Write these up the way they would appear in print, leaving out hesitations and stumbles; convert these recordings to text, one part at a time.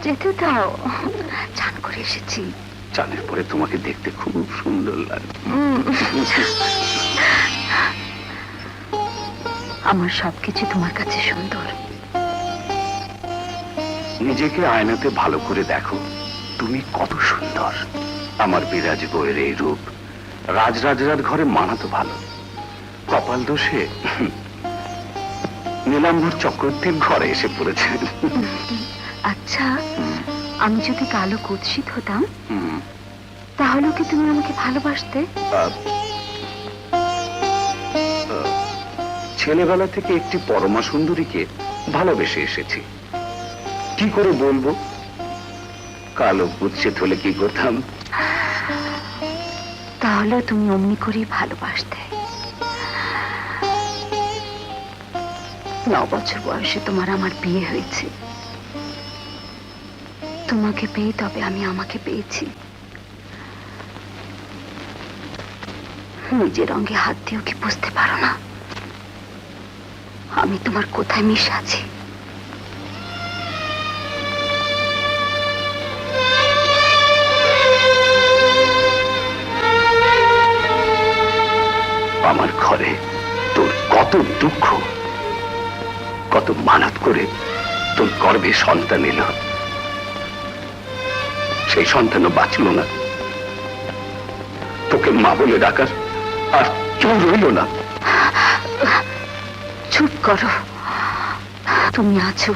যেতে দাও, চান করে এসেছি। চানের পরে তোমাকে দেখতে খুব সুন্দর লাগে। আমার সবকিছু তোমার কাছে সুন্দর। নিজেকে আয়নাতে ভালো করে দেখো, তুমি কত সুন্দর। আমার বিরাজ বইয়ের এই রূপ রাজরাজরার ঘরে মানাতো ভালো। কপাল দোষে নীলাম্বর চক্রবর্তীর ঘরে এসে পড়েছে। আচ্ছা, আমি যদি কালো কুৎসিত হতাম তাহলে কি তুমি আমাকে ভালোবাসতে? ছেলেবেলা থেকে একটি পরমা সুন্দরীকে ভালোবেসে এসেছি। কি করে বলবো কালো কুৎসিত হলে কি করতাম? তাহলে তুমি অমনি করেই ভালোবাসতে। 9 বছর বয়সে তোমার আমার বিয়ে হয়েছে। তোমাকে পেয়ে তবে আমি আমাকে পেয়েছি। নিজের রঙে হাত দিয়েও কি বুঝতে পারো না আমি তোমার কোথায় মিশে আছি? আমার ঘরে তোর কত দুঃখ, কত মানত করে তোর গর্ভে সন্তান এলো, সেই সন্তানও বাঁচল না। তোকে মা বলে ডাকার আর কেউ রইল না। চুপ করো, তুমি আছো,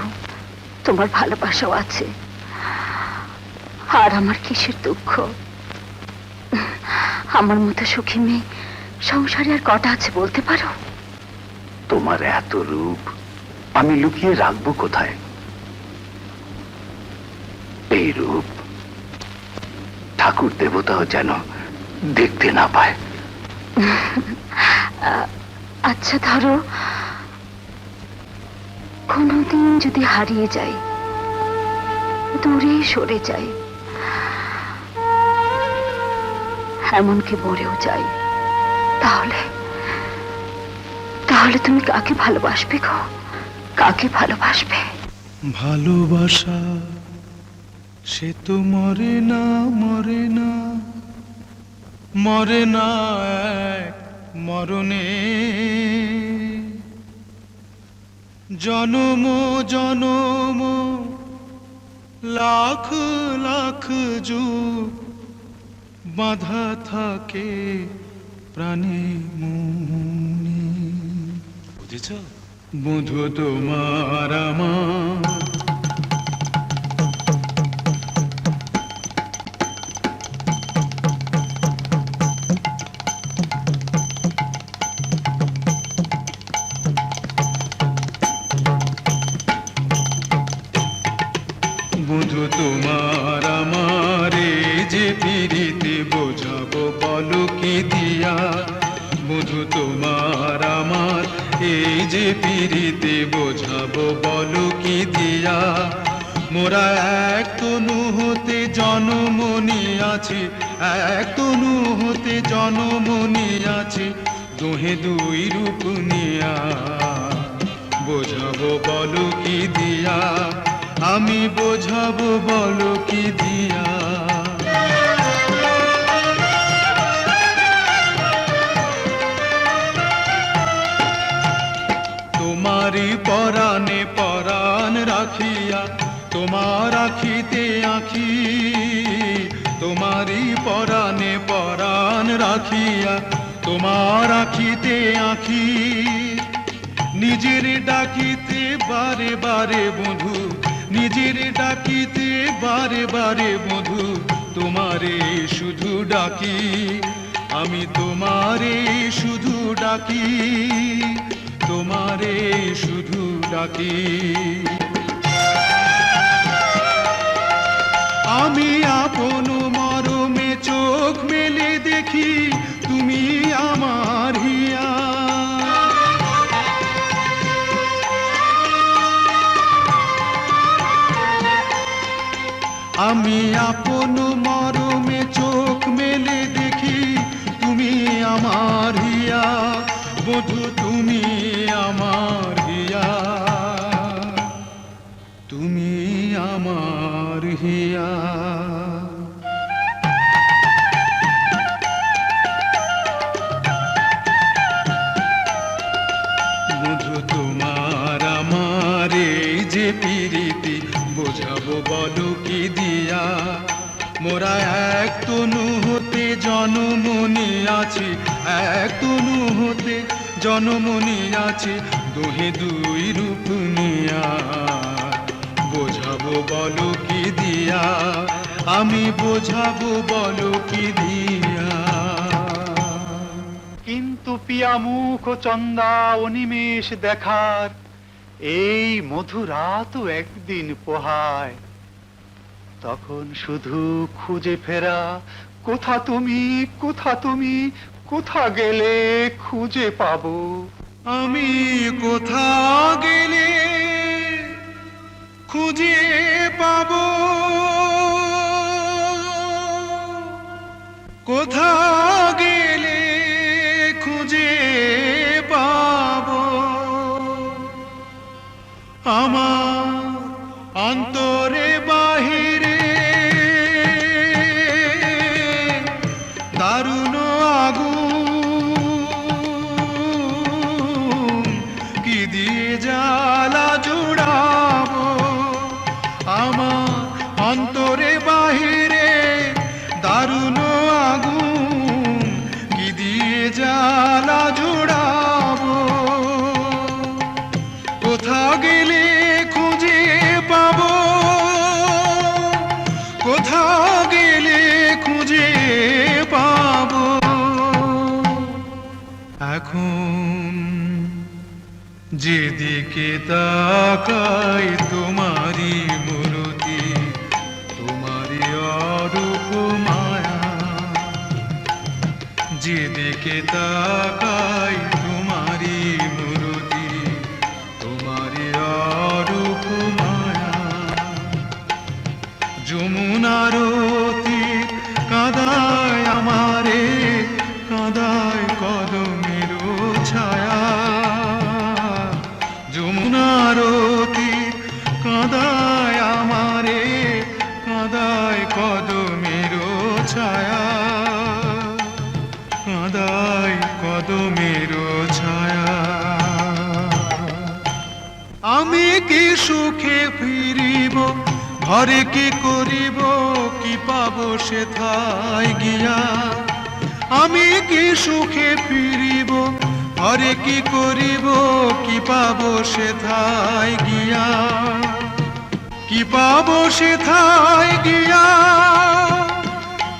তোমার ভালোবাসাও আছে, আর আমার কিসের দুঃখ? আমার মতো সুখী মেয়ে সংসারে আর কটা আছে বলতে পারো? তোমার এত রূপ আমি লুকিয়ে রাখবো কোথায়? এই রূপ ঠাকুর দেবতাও যেন দেখতে না পায়। আচ্ছা ধরো কোনদিন যদি হারিয়ে যাই, দূরে সরে যাই, এমনকি মরেও যাই, তাহলে তাহলে তুমি কাকে ভালোবাসবে গো? কাকে ভালোবাসবে? ভালোবাসা সে তো মরে না, মরে না, মরে না এক মরণে। জনম জনম লাখ লাখ যুগ বাঁধা থাকে প্রাণে মনে। বুঝেছ? বধু তোমার আমার বধু তোমার আমারে যে পিরিতে বোঝাবো বলো কি দিয়া। বধু তোমার আমার এই যে পিরিতে বোঝাবো বলো কি দিয়া। মোরা এক তনু হতে জনম নিয়াছি, এক তনু হতে জনম নিয়াছি, দোহে দুই রূপ নিয়া। বোঝাবো বলো কি দিয়া, আমি বোঝাবো বলো কি দিয়া। তোমারই পরাণে পরাণ রাখিয়া, তোমার আখিতে আখি। তোমারই পরাণে পরাণ রাখিয়া, তোমার আখিতে আখি। নিজের ডাকিতে বারে বারে বধু, নিজের ডাকিতে বারে বারে বধু, তোমারে শুধু ডাকি, আমি তোমারে শুধু ডাকি, তোমারে শুধু ডাকি। আমি আপন মরমে চোখ মেলে দেখি, তুমি আমার হিয়া। আমি আপন মরমে চোখ মেলে দেখি, তুমি আমার হিয়া। বধু তুমি আমার হিয়া, তুমি আমার হিয়া। বধু তোমার আমার এই যে পিরিতি বোঝাবো বলো কি দিয়া। মোরা এক তনু হতে জনম নিয়াছি, এক তনু হতে জনম নিয়াছি, দোহে দুই রূপ নিয়া। বোঝাবো বলো কি দিয়া, আমি বোঝাবো বলো কি দিয়া। কিন্তু পিয়া মুখ চন্দা অনিমেষ দেখার এই মধুরাতও একদিন পোহায়। তখন শুধু খুঁজে ফেরা, কোথা তুমি, কোথা তুমি, কোথা গেলে খুঁজে পাবো। আমি কোথা গেলে খুঁজে পাবো, কোথা গেলে খুঁজে পাবো। আমার অন্তরে বাহিরে দারুণ আগুন, কি দিয়ে জ্বালা জুড়াবো। আমার অন্তরে বাহিরে দারুণ আগুন, কি দিয়ে জ্বালা জুড়াবো। কোথা গেলে খুঁজে পাবো, কোথা গেলে খুঁজে পাবো। এখন যেদিকে তাকাই তোমারই মূরতি, তোমারই অরূপ মায়া। যেদিকে তাকাই তোমারই মূরতি, তোমারই অরূপ মায়া। যমুনার তীর কাঁদায় আমারে, কাঁদায় কদমের ছায়া। যমুনার তীর কাঁদায় আমারে, কাঁদায় কদমের ছায়া, কাঁদায় কদমের ছায়া। আমি কি সুখে ফিরিব, ঘরে কি করিব, কি পাবো সেথায় গিয়া। আমি কি সুখে ফিরিব, ঘরে কি করিব, কি পাবো সেথায় গিয়া। কি পাবো সেথায় গিয়া,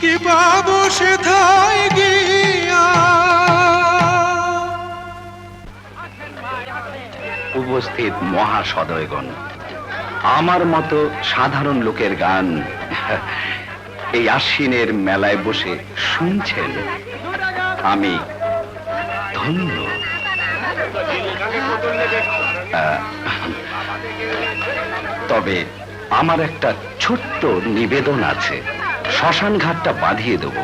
কি পাবো সেথায় গিয়া। উপস্থিত মহাসদয়গণ, আমার মতো সাধারণ লোকের গান এই আশ্বিনের মেলায় বসে শুনছেন, আমি ধন্য। তবে আমার একটা ছোট্ট নিবেদন আছে। শ্মশান ঘাটটা বাঁধিয়ে দেবো,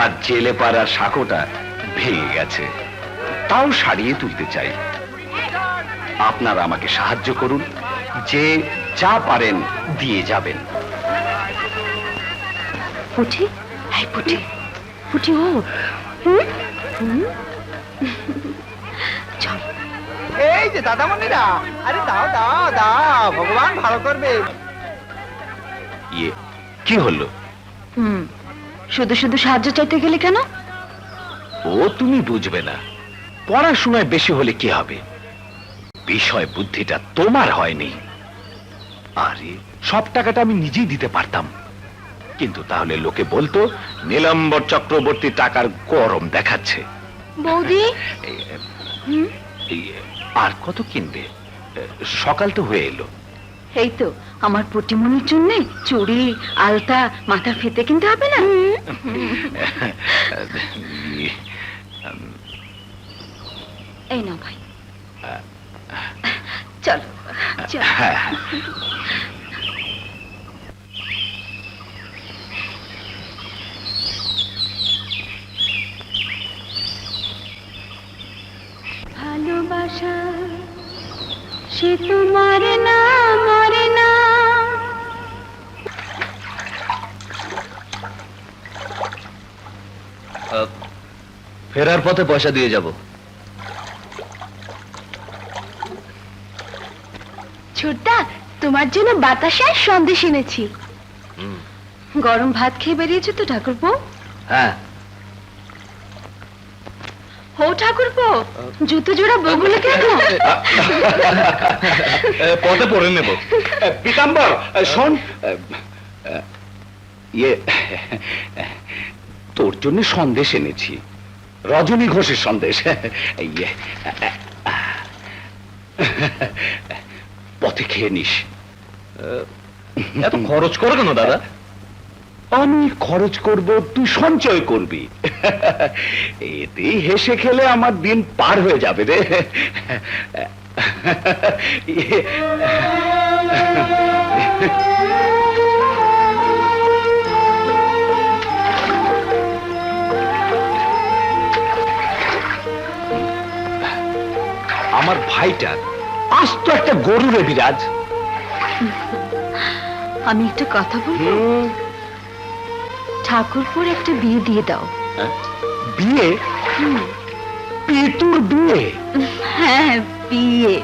আর জেলে পাড়ার সাঁকোটা ভেঙে গেছে, তাও সারিয়ে তুলতে চাই। আপনারা আমাকে সাহায্য করুন, যে যা পারেন দিয়ে যাবেন। পুটি, এই পুটি, পুটি ও চল। এই যে দাদামণিরা, আরে দাও দাও দাও, ভগবান ভালো করবে। ইয়ে কি হলো? শুধু শুধু সাহায্য চাইতে গেলে কেন? ও তুমি বুঝবে না, পড়াশোনায় বেশি হলে কি হবে, বিষয় বুদ্ধিটা তোমার হয়নি। আরে সব টাকাটা আমি নিজেই দিতে পারতাম, কিন্তু তাহলে লোকে বলতো নীলাম্বর চক্রবর্তী টাকার গরম দেখাচ্ছে। বৌদি, এই, আর কত কিনবে? সকাল তো হয়ে এলো। এই তো আমার পুটিমনির জন্য চুড়ি, আলতা, মাথার ফিতে কিনতে হবে না? এই না ভাই, চলো চলো। ভালোবাসা সে তো মরে না, মরে না। ফেরার পথে পয়সা দিয়ে যাব। ছোটদা, তোমার জন্য বাতাসার সন্দেশ এনেছি। গরম ভাত খেয়ে বেরিয়েছো তো ঠাকুরপো? হ্যাঁ। হো ঠাকুরপো, জুতো জোড়া বগুলো কেন? পথে পড়ে নেব। পীতাম্বর শোন, ইয়ে তোর জন্য সন্দেশ এনেছি, রজনী ঘোষের সন্দেশ। ইয়ে পথে খেয়ে নিস। এত খরচ করো কেন দাদা? আমি খরচ করব, তুই সঞ্চয় করবি। এতেই হেসে খেলে আমার দিন পার হয়ে যাবে রে। আমার ভাইটা আস্ত একটা গরু রে বিরাজ। আমি একটা কথা বলবো? ঠাকুরপুর একটা বিয়ে দিয়ে দাও। বিয়ে? পিতুর বিয়ে? হ্যাঁ, বিয়ে।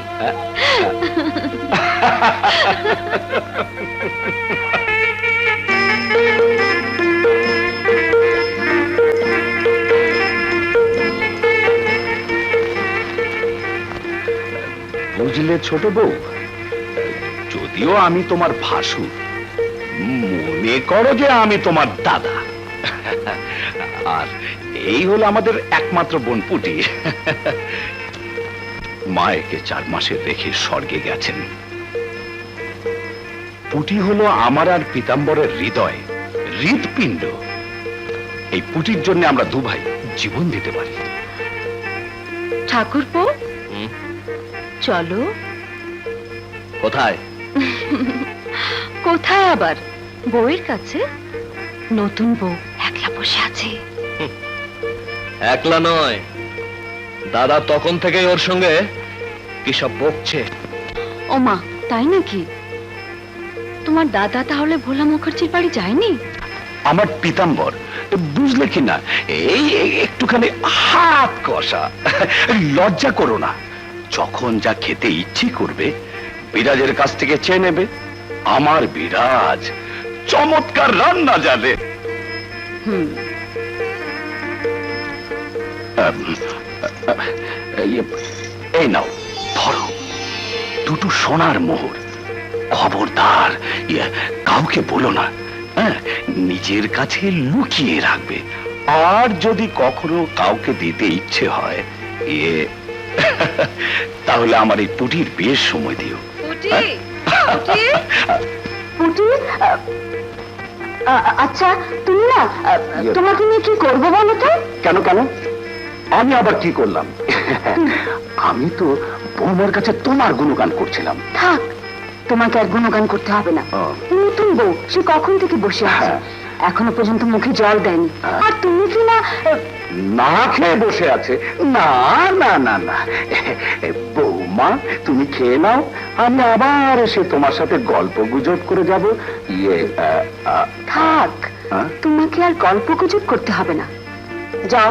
বুঝলে ছোট বউ, যদিও আমি তোমার ভাসুর, মনে করো যে আমি তোমার দাদা। আর এই হলো আমাদের একমাত্র বোন পুটি। মায়েকে 4 মাসে রেখে স্বর্গে গেছেন। পুটি হলো আমার আর পীতাম্বরের হৃদয়, হৃৎপিণ্ড। এই পুটির জন্য আমরা 2 ভাই জীবন দিতে পারি। ঠাকুরপো, চলো। কোথায়? কোথায় আবার? বউয়ের কাছে। নতুন বউ একলা বসে আছে। একলা নয়, দাদা তখন থেকে ওর সঙ্গে কি সব বকছে। ও মা, তাই নাকি? তোমার দাদা তাহলে ভোলা মুখার্জির বাড়ি যায়নি? আমার পীতাম্বর, বুঝলে কি না, এই একটুখানি হাত কষা। লজ্জা করো না, যখন যা খেতে ইচ্ছে করবে বিরাজের কাছ থেকে চেয়ে নেবে। আমার বিরাজ চমৎকার রান্না জানে। হুম, এই নাও ধরো, দুটো সোনার মোহর। খবরদার কাউকে বলো না, হ্যাঁ? নিজের কাছে লুকিয়ে রাখবে। আর যদি কখনো কাউকে দিতে ইচ্ছে হয় তাহলে আমার এই পুটির বিয়ের সময় দিও। পুটি, আচ্ছা তুমি না, তোমাকে নিয়ে কি করবো বলো তো? কেন কেন? আমি আবার কি করলাম? আমি তো বৌমার কাছে তোমার গুণগান করছিলাম। থাক, তোমাকে আর গুণগান করতে হবে না। নতুন বউ সে কখন থেকে বসে আছে, এখনো পর্যন্ত মুখে জল দেয়নি। আর তুমি কি না না খেয়ে বসে আছে? না না না না, বৌমা তুমি খেয়ে নাও, আমি আবার এসে তোমার সাথে গল্প গুজব করে যাব। থাক, তোমাকে আর গল্প গুজব করতে হবে না। যাও,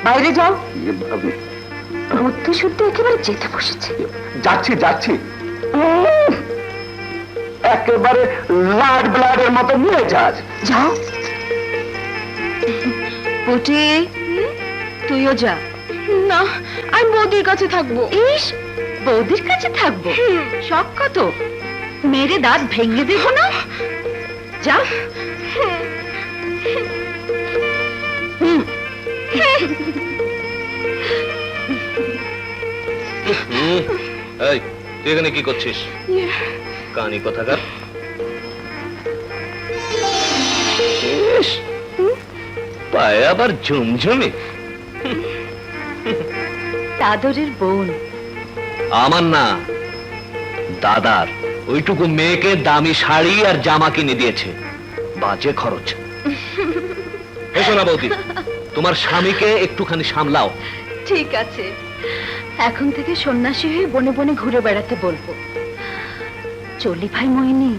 বাইরে যাও। বুদ্ধি শুদ্ধি একেবারে যেতে বসেছে। যাচ্ছি যাচ্ছি। একেবারে লাড ব্লাডের মতো মেজাজ। যাও। পুটি, তুইও যা। না, আমি বৌদির কাছে থাকবো। ইস, বৌদির কাছে থাকবো? শখ কত, মেরে দাঁত ভেঙে দেবো না। যা। এই, তুই এখানে কি করছিস? কানি কথাকার। পায়ে আবার ঝুমঝুমি। দাদরের বোন। আমার না, দাদার। ওইটুকু মেয়েকে দামি শাড়ি আর জামা কিনে দিয়েছে, বাজে খরচ। এসো না বৌদি, তোমার স্বামীকে একটুখানি সামলাও। ঠিক আছে, এখন থেকে সন্ন্যাসী হয়ে বনে বনে ঘুরে বেড়াতে বলবো। চলি ভাই মোহিনী,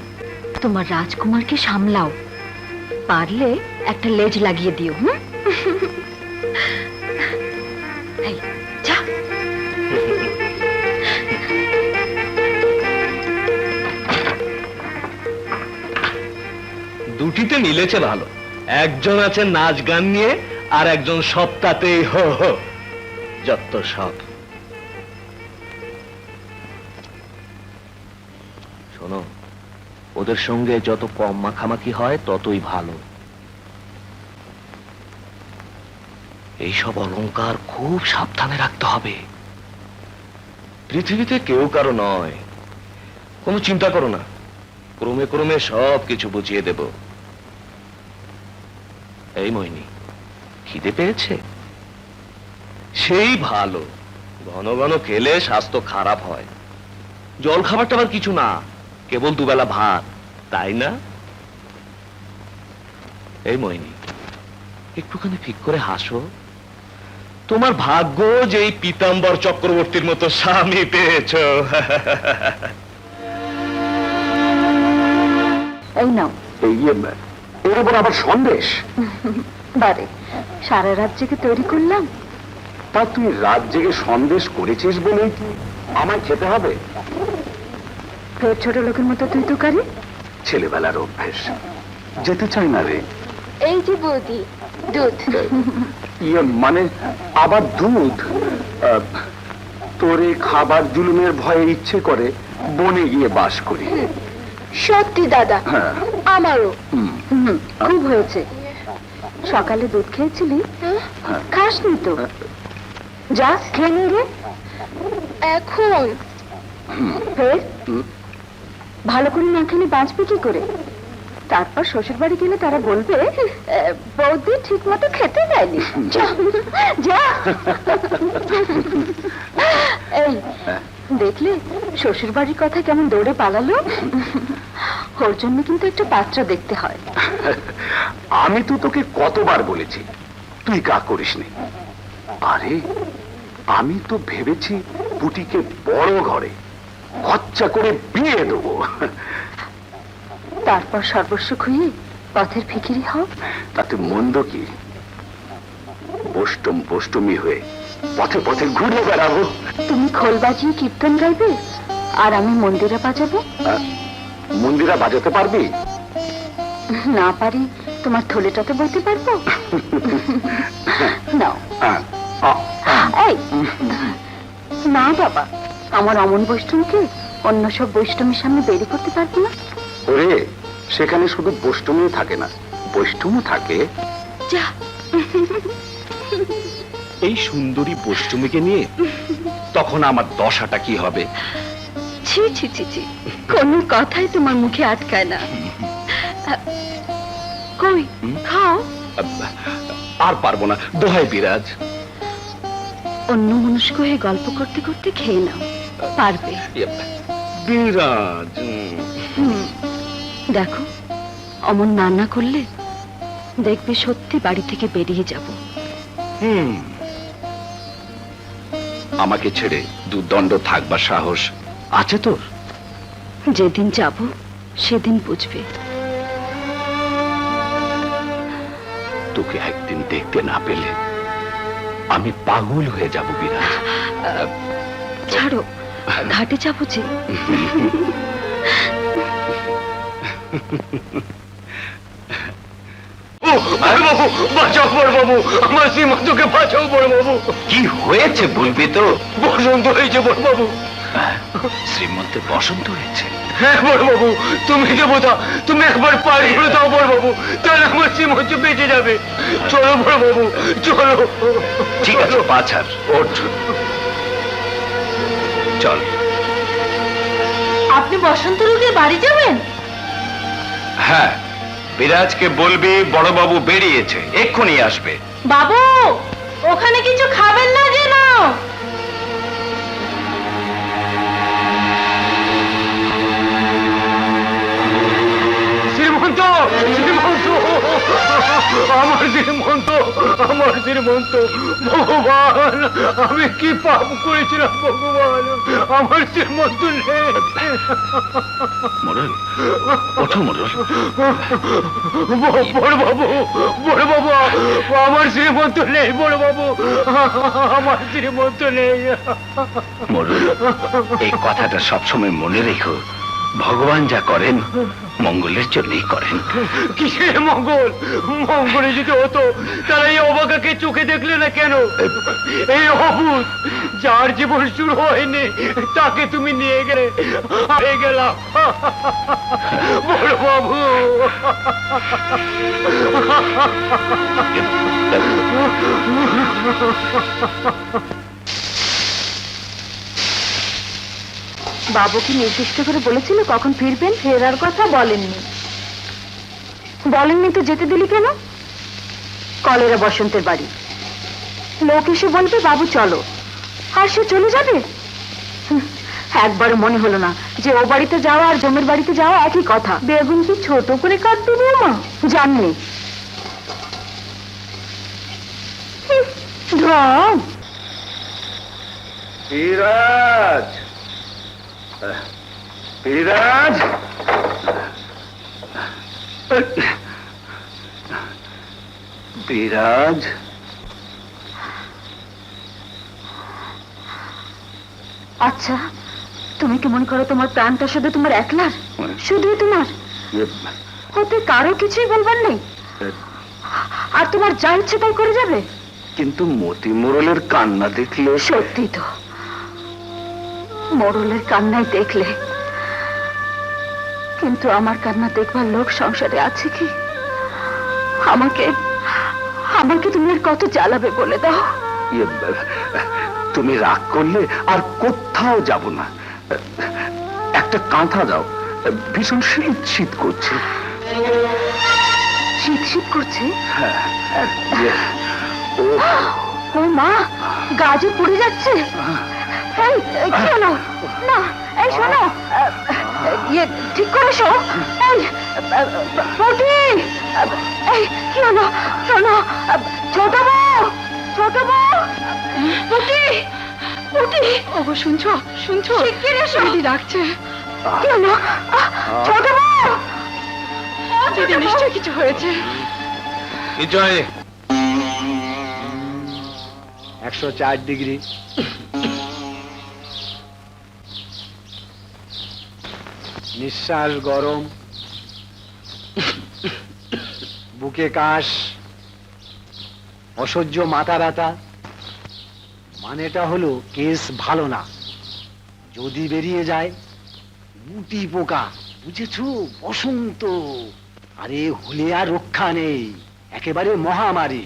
তোমার রাজকুমারকে সামলাও, পারলে একটা লেজ লাগিয়ে দিও। হুম, এই, যা। দুটিতে মিলেছে ভালো। একজন আছে নাচ গান নিয়ে, আর একজন সপ্তাহতেই হো হো, যত সব। শোনো, ওদের সঙ্গে যত কম মাখামাখি হয় ততই ভালো। এইসব অলংকার খুব সাবধানে রাখতে হবে। পৃথিবীতে কেউ কারো নয়, কোনো চিন্তা করো না, ক্রমে ক্রমে সব কিছু বুঝিয়ে দেব। এই মোহিনী, খিদে পেয়েছে? সেই ভালো, ঘন ঘন খেলে স্বাস্থ্য খারাপ হয়। জল খাবারটা আবার কিছু না, কেবল দুবেলা ভাত, তাই না? এই মোহিনী, একটুখানি ঠিক করে হাসো। তোমার ভাগ্য যে এই পীতাম্বর চক্রবর্তীর মতো স্বামী পেয়েছ। এই নাও। এর উপর আবার সন্দেশ? বারে, সারা রাত জেগে তৈরি করলাম। তা তুই রাত জেগে সন্দেশ করেছিস বলেই কি আমায় খেতে হবে? ফের ছোট লোকের মতো তুই তো কারি। ছেলেবেলার অভ্যেস, যেতে চাই না রে। এই যে বৌদি, দুধ। মানে আবার দুধ? তোর এই খাবার জুলুমের ভয়ে ইচ্ছে করে বনে গিয়ে বাস করি। সত্যি দাদা, হ্যাঁ। আমারও। খুব হয়েছে। সকালে দুধ খেয়েছিলি, খাসনি তো? যা খেয়ে নিয়ে রে। এখন ফের ভালো করে না খেলে বাঁচবে কি করে? তারপর শ্বশুর বাড়ি গেলে তারা বলবে বৌদি ঠিক মতো খেতে দেয়নি। যা, যা। এই দেখলে শ্বশুর বাড়ির কথা কেমন দৌড়ে পালালো? ওর জন্য কিন্তু একটা পাত্র দেখতে হয়। আমি তো তোকে কতবার বলেছি তুই কা করিসনি। আরে আমি তো ভেবেছি পুটিকে বড় ঘরে খরচা করে বিয়ে দেবো। তারপর সর্বস্ব খুইয়ে পথের ফিকিরি হও। তাতে মন্দ কি? অষ্টমী হয়ে পথে পথে ঘুরে বেড়াবো। তুমি খোল বাজিয়ে কীর্তন গাইবে, আর আমি মন্দিরে বাজাবো। মন্দিরা বাজাতে পারবি? না পারি তোমার থলেটাতে বইতে পারবো। নাও। এই না বাবা, আমার অমন বৈষ্ণবকে অন্য সব বৈষ্ণবের সামনে বেরি করতে পারবো না। ওরে, সেখানে শুধু বৈষ্ণবী থাকে না, বৈষ্ণবও থাকে। যা। এই সুন্দরী বৈষ্ণবীকে নিয়ে তখন আমার দশাটা কি হবে? ছি ছি ছি ছি, কোনো কথাই তোমার মুখে আটকায় না। কই খাও। আর পারবো না, দোহাই বিরাজ। অন্য মনস্ক হয়ে গল্প করতে করতে খেয়ে নাও, পারবে। বিরাজ, দেখো অমন না করলে দেখবে সত্যি বাড়ি থেকে বেরিয়ে যাব। আমাকে ছেড়ে দুদণ্ড থাকবার সাহস আছে তোর? যেদিন যাব সেদিন বুঝবে। তোকে একদিন দেখতে না পেলে আমি পাগল হয়ে যাব বিরাজ। ছাড়ো, ঘাটে যাবো যে। বাঁচাও বড় বাবু, আমার শ্রীমন্তকে বাঁচাও বড় বাবু। কি হয়েছে বলবি তো? বসন্ত হয়েছে বড় বাবু। শ্রীমন্তে বসন্ত হয়েছে? হ্যাঁ বড় বাবু, তুমি দেবতা, তুমি একবার পার করে দাও বড় বাবু, তাহলে আমার শ্রীমন্ত বেঁচে যাবে। চলো বড় বাবু, চলো। ঠিক আছে বাছার, ওঠ, চল। আপনি বসন্ত রোগে বাড়ি যাবেন? হ্যাঁ, বিরাজকে বলবি বড়বাবু বেরিয়েছে, এক্ষুনি আসবে। বাবু, ওখানে কিছু খাবেন না যেন। শ্রীমন্ত, শ্রীমন্ত, আমার শ্রীমন্ত, আমার শ্রীমন্ত। ভগবান, আমি কি পাপ করেছিলাম ভগবান, আমার শ্রীমন্ত নেই। মোড়ল, ওঠো মোড়ল। বড় বাবু, বড় বাবু, আমার শ্রীমন্ত নেই বড় বাবু, আমার শ্রীমন্ত নেই। মোড়ল, এই কথাটা সবসময় মনে রেখো, ভগবান যা করেন মঙ্গলের জন্যই করেন। কিসের মঙ্গল? মঙ্গলে যদি হতো তারা এই অবাকাকে চোখে দেখলে না কেন? এই অভূত, যার জীবন শুরু হয়নি তাকে তুমি নিয়ে গেলে, হয়ে গেলাম বড় বাবু। বাবু কি নির্দিষ্ট করে বলেছিল কখন ফিরবেন? ফেরার কথা বলেননি। বলেননি তো যেতে দিলি কেন? কলেরা বসন্তের বাড়ি, লোক এসে বলবে বাবু চলো, আর সে চলে যাবে। একবারও মনে হলো না যে ও বাড়িতে যাওয়া আর জমের বাড়িতে যাওয়া একই কথা। বেগুন কি ছোট করে কাটতে মা? জাননি। ঢং। বিরাজ, বিরাজ, বিরাজ। আচ্ছা, তুমি কি মনে করো তোমার প্রাণটা শুধু তোমার একলার? শুধুই তোমার? ওতে কারো কিছুই বলবার নেই? আর তোমার যা ইচ্ছে তাই করে যাবে? কিন্তু মতি মোড়লের কান্না দেখলে। সত্যি তো, মোড়লের কান্নাই দেখলে, কিন্তু আমার কান্না দেখবার লোক সংসারে আছে কি? আমাকে আমাকে তুমি আর কত জ্বালাবে বলে দাও। তুমি রাগ করলে আর কোথাও যাব না। একটা কাঁথা দাও, ভীষণ শীত শীত করছে। শীত শীত করছে? ও ও মা, গাজে পড়ে যাচ্ছে। এই কি হলো? না, এই শোনো, ইয়ে ঠিক করে শো। এই পটি, এই কি হলো? শোনো, ছোট বউ, ছোট বউ, পটি, পটি। ওগো শুনছো? শুনছো? শিগগির এসো, দিদি ডাকছে। কি হলো? ছোট বউ, দিদি নিশ্চয়ই কিছু হয়েছে। বিজয় 104 ডিগ্রি। নিঃশ্বাস গরম, বুকে কাশ, অসহ্য মাথা ব্যথা। মানেটা হলো কেস ভালো না। যদি বেরিয়ে যায় মুটি পোকা, বুঝেছো? বসন্ত। আরে হলে আর রক্ষা নেই, একেবারে মহামারী।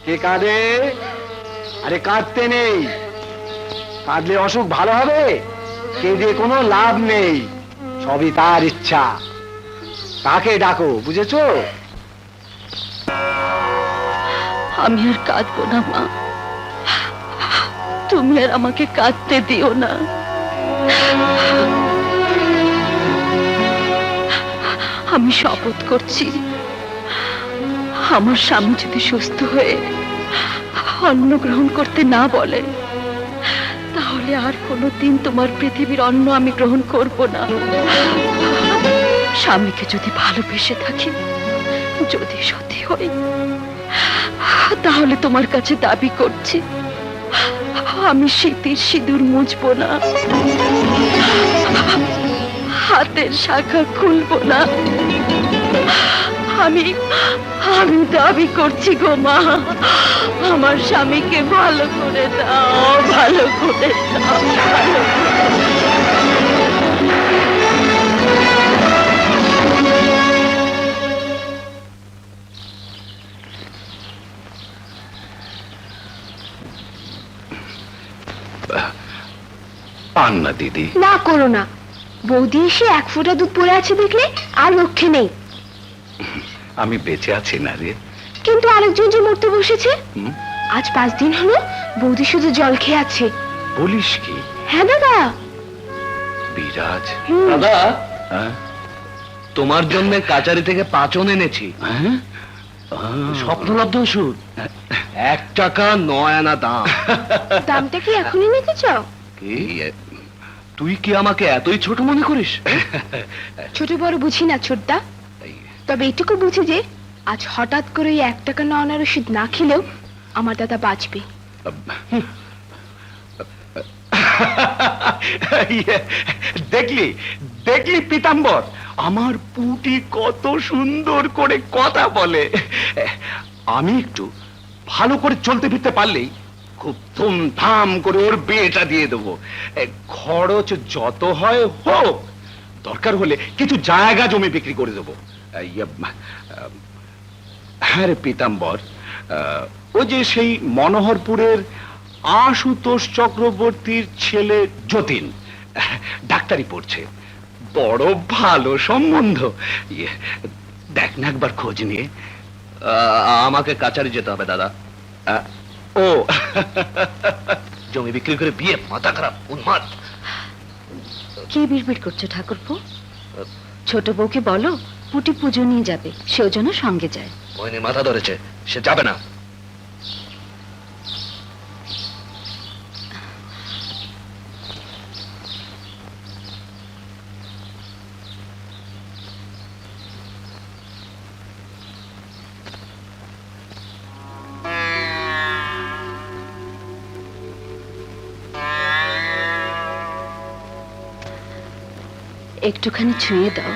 কে কাঁদে? আরে কাঁদতে নেই, কাঁদলে অসুখ ভালো হবে? কেঁদে কোনো লাভ নেই, সবই তার ইচ্ছা। তাকে ডাকো, বুঝেছো? আমি আর কাঁদবো না মা, তুমি আর আমাকে কাঁদতে দিও না। আমি শপথ করছি, আমার স্বামী যদি সুস্থ হয়ে অন্ন গ্রহণ করতে না বলে, তাহলে আর কোনোদিন তোমার পৃথিবীর অন্ন আমি গ্রহণ করব না। স্বামীকে যদি ভালোবেসে থাকি, যদি সত্যি হই, তাহলে তোমার কাছে দাবি করছি, আমি শীতের সিঁদুর মুছবো না, হাতের শাখা খুলবো না। আমি আমি দাবি করছি গো মা, আমার স্বামীকে ভালো করে দাও, ভালো করে দাও, ভালো করে দাও। পান না দিদি। না করো না, বৌদি এসে এক ফোঁটা দুধ পড়ে আছে দেখলে আর রক্ষে নেই। আমি বেঁচে আছি না রে। কিন্তু আরেকজন যে মরতে বসেছে। হুম? আজ 5 দিন হলো বৌদি শুধু জল খেয়ে আছে। বলিস কি? হ্যাঁ দাদা। বিরাজ, দাদা, হ্যাঁ? তোমার জন্য কাচারি থেকে পাঁচন এনেছি। হ্যাঁ? স্বপ্নলব্ধ ওষুধ, 1 টাকা 9 আনা দাম। দামটা কি এখনই নিতে চাও? কি? তুই কি আমাকে এতই ছোট মনে করিস? ছোট বড় বুঝি না ছোটদা, তবে এটুকু বুঝি যে আজ হঠাৎ করে ওই 1 টাকা 9 আনার ওষুধ না খেলেও আমার দাদা বাঁচবে। দেখলি দেখলি পীতাম্বর, আমার পুটি কত সুন্দর করে কথা বলে। আমি একটু ভালো করে চলতে ফিরতে পারলেই খুব ধুমধাম করে ওর বিয়েটা দিয়ে দেবো। খরচ যত হয় হোক, দরকার হলে কিছু জায়গা জমি বিক্রি করে দেবো। হ্যাঁ রে পীতাম্বর, ও যে সেই মনোহরপুরের আশুতোষ চক্রবর্তীর ছেলে যতীন, ডাক্তারি পড়ছে, বড় ভালো সম্বন্ধ। দেখ না একবার খোঁজ নিয়ে। আমাকে কাচারি যেতে হবে দাদা। ও জমি বিক্রি করে বিয়ে, মাথা খারাপ, উন্মাদ। কি বিড়বিড় করছো ঠাকুরপো? ছোট বউকে বলো পুটি পুজো নিয়ে যাবে, সেও যেন সঙ্গে যায়। মহিনী মাথা ধরেছে, সে যাবে না। একটুখানি ছুঁয়ে দাও।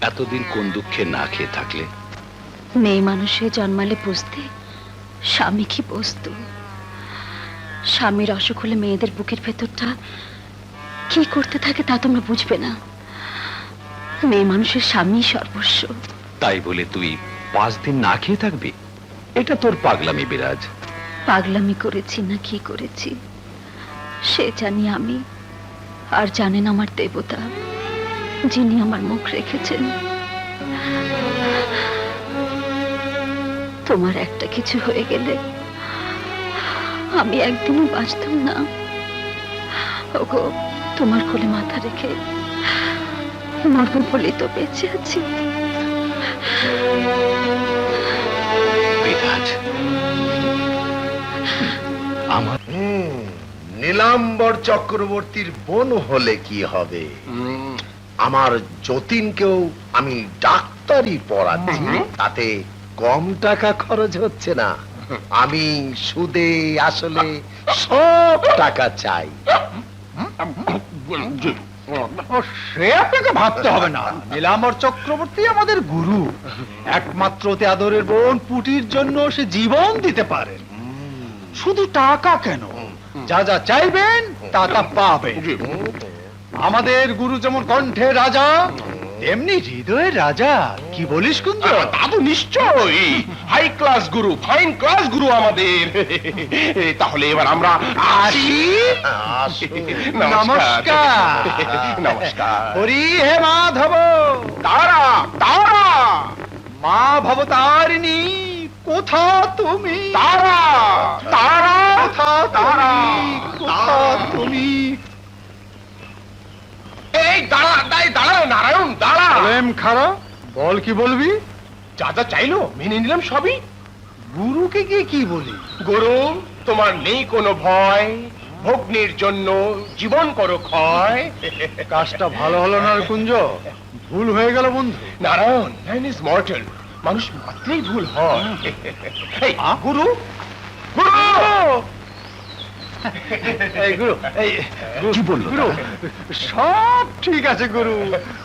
এতদিন কোন দুঃখে না খেয়ে থাকলে? মেয়ে মানুষে জন্মালে বুঝতে স্বামী কি বস্তু। স্বামীর অসুখ হলে মেয়েদের বুকের ভেতরটা কি করতে থাকে তা তোমরা বুঝবে না। মেয়ে মানুষের স্বামী সর্বস্ব। তাই বলে তুই 5 দিন না খেয়ে থাকবি? এটা তোর পাগলামি বিরাজ। পাগলামি করেছি না কি করেছি সে জানি আমি, আর জানেন আমার দেবতা, যিনি আমার মুখ রেখেছেন। তোমার একটা কিছু হয়ে গেলে আমি একদিনও বাঁচতাম না। ওগো, তোমার কোলে মাথা রেখে মরবো বলেই তো বেঁচে আছি। বিরাজ, আমার নীলাম্বর চক্রবর্তীর বোন হলে কি হবে? আমার যতীনকেও আমি ডাক্তারি পড়াচ্ছি, তাতে কম টাকা খরচ হচ্ছে না। আমি সুদে আসলে সব টাকা চাই। সে আপনাকে ভাবতে হবে না, নীলাম্বর চক্রবর্তী আমাদের গুরু। একমাত্র অতি আদরের বোন পুটির জন্য সে জীবন দিতে পারেন। শুধু টাকা কেন, যা যা চাইবেন তা তা পাবেন। আমাদের গুরু যেমন কণ্ঠের রাজা, তেমনি হৃদয়ের রাজা। কি বলিস কুঞ্জ? তা তো নিশ্চয়ই, হাই ক্লাস গুরু, ফাইন ক্লাস গুরু আমাদের। তাহলে এবার আমরা আসি। নমস্কার। নমস্কার। হরি হে মাধব, তারা তারা মা ভবতারিণী, কোথা তুমি? তারা তারা কোথা তারা কোথা তুমি? এই দাঁড়া, দাঁড়া নারায়ণ, দাঁড়া। প্রেম খারাপ, বল কি বলবি? যা যা চাইলো মেনে নিলাম সবই। গুরুকে গিয়ে কি বলি? গুরু, তোমার নেই কোনো ভয়, ভগ্নির জন্য জীবন করো ক্ষয়। কাজটা ভালো হলো না রে কুঞ্জ, ভুল হয়ে গেল বন্ধু। নারায়ণ, ম্যান ইজ মর্টাল, মানুষ মাত্রই ভুল হয়। এই গুরু, গুরু, এই গুরু, এই কি বললো গুরু, সব ঠিক আছে গুরু,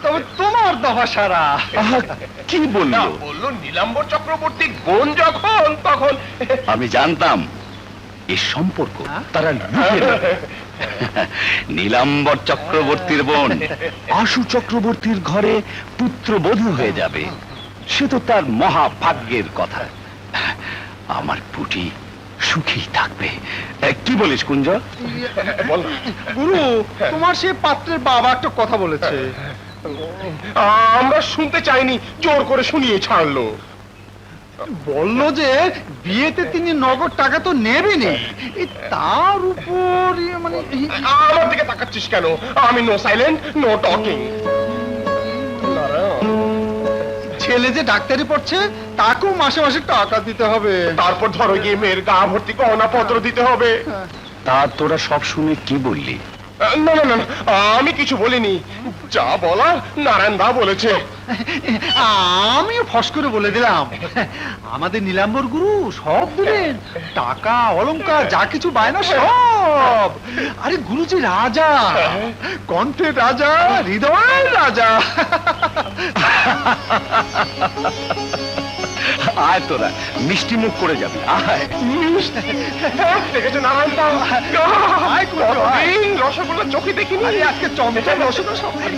তবে তোমার দফা সারা। কি না, বললো? বললো নীলাম্বর চক্রবর্তী বোন যখন তখন। আমি জানতাম এই সম্পর্ক তারা লুকিয়ে রাখে। নীলাম্বর চক্রবর্তীর বোন আশু চক্রবর্তীর ঘরে পুত্রবধূ হয়ে যাবে, সে তো তার মহাভাগ্যের কথা। আমার পুটি সুখী থাকবে। কি বলিস কুঞ্জ? বল। গুরু, তোমার সে পাত্রের বাবা একটা কথা বলেছে। আমরা শুনতে চাইনি, জোর করে শুনিয়ে ছাড়লো। বললো যে বিয়েতে তিনি নগদ টাকা তো নেবেনই, তার উপর মানে আমার দিকে তাকাচ্ছিস কেন? আমি নো সাইলেন্ট, নো টকিং। ছেলে যে ডাক্তারি পড়ছে তাকেও মাসে মাসে টাকা দিতে হবে। তারপর ধরো গিয়ে মেয়ের গা ভর্তি গহনা পত্র দিতে হবে। তা তোরা সব শুনে কি বললি? না না না না, আমি কিছু বলিনি, যা বলার নারায়ণ দা বলেছে। আমিও ফস করে বলে দিলাম, আমাদের নীলাম্বর গুরু সব দিলেন, টাকা অলংকার যা কিছু বায়না সব। আরে গুরুজি রাজা, কণ্ঠের রাজা, হৃদয়ের রাজা। আয় তোরা মিষ্টি মুখ করে যাবি, আয়। দেখেছো নারায়ণ দা, আয় কুঞ্জ, আয়। কতদিন রসগোল্লা চোখে দেখিনি। আরে আজকে চমচম রসগোল্লা সব খাই।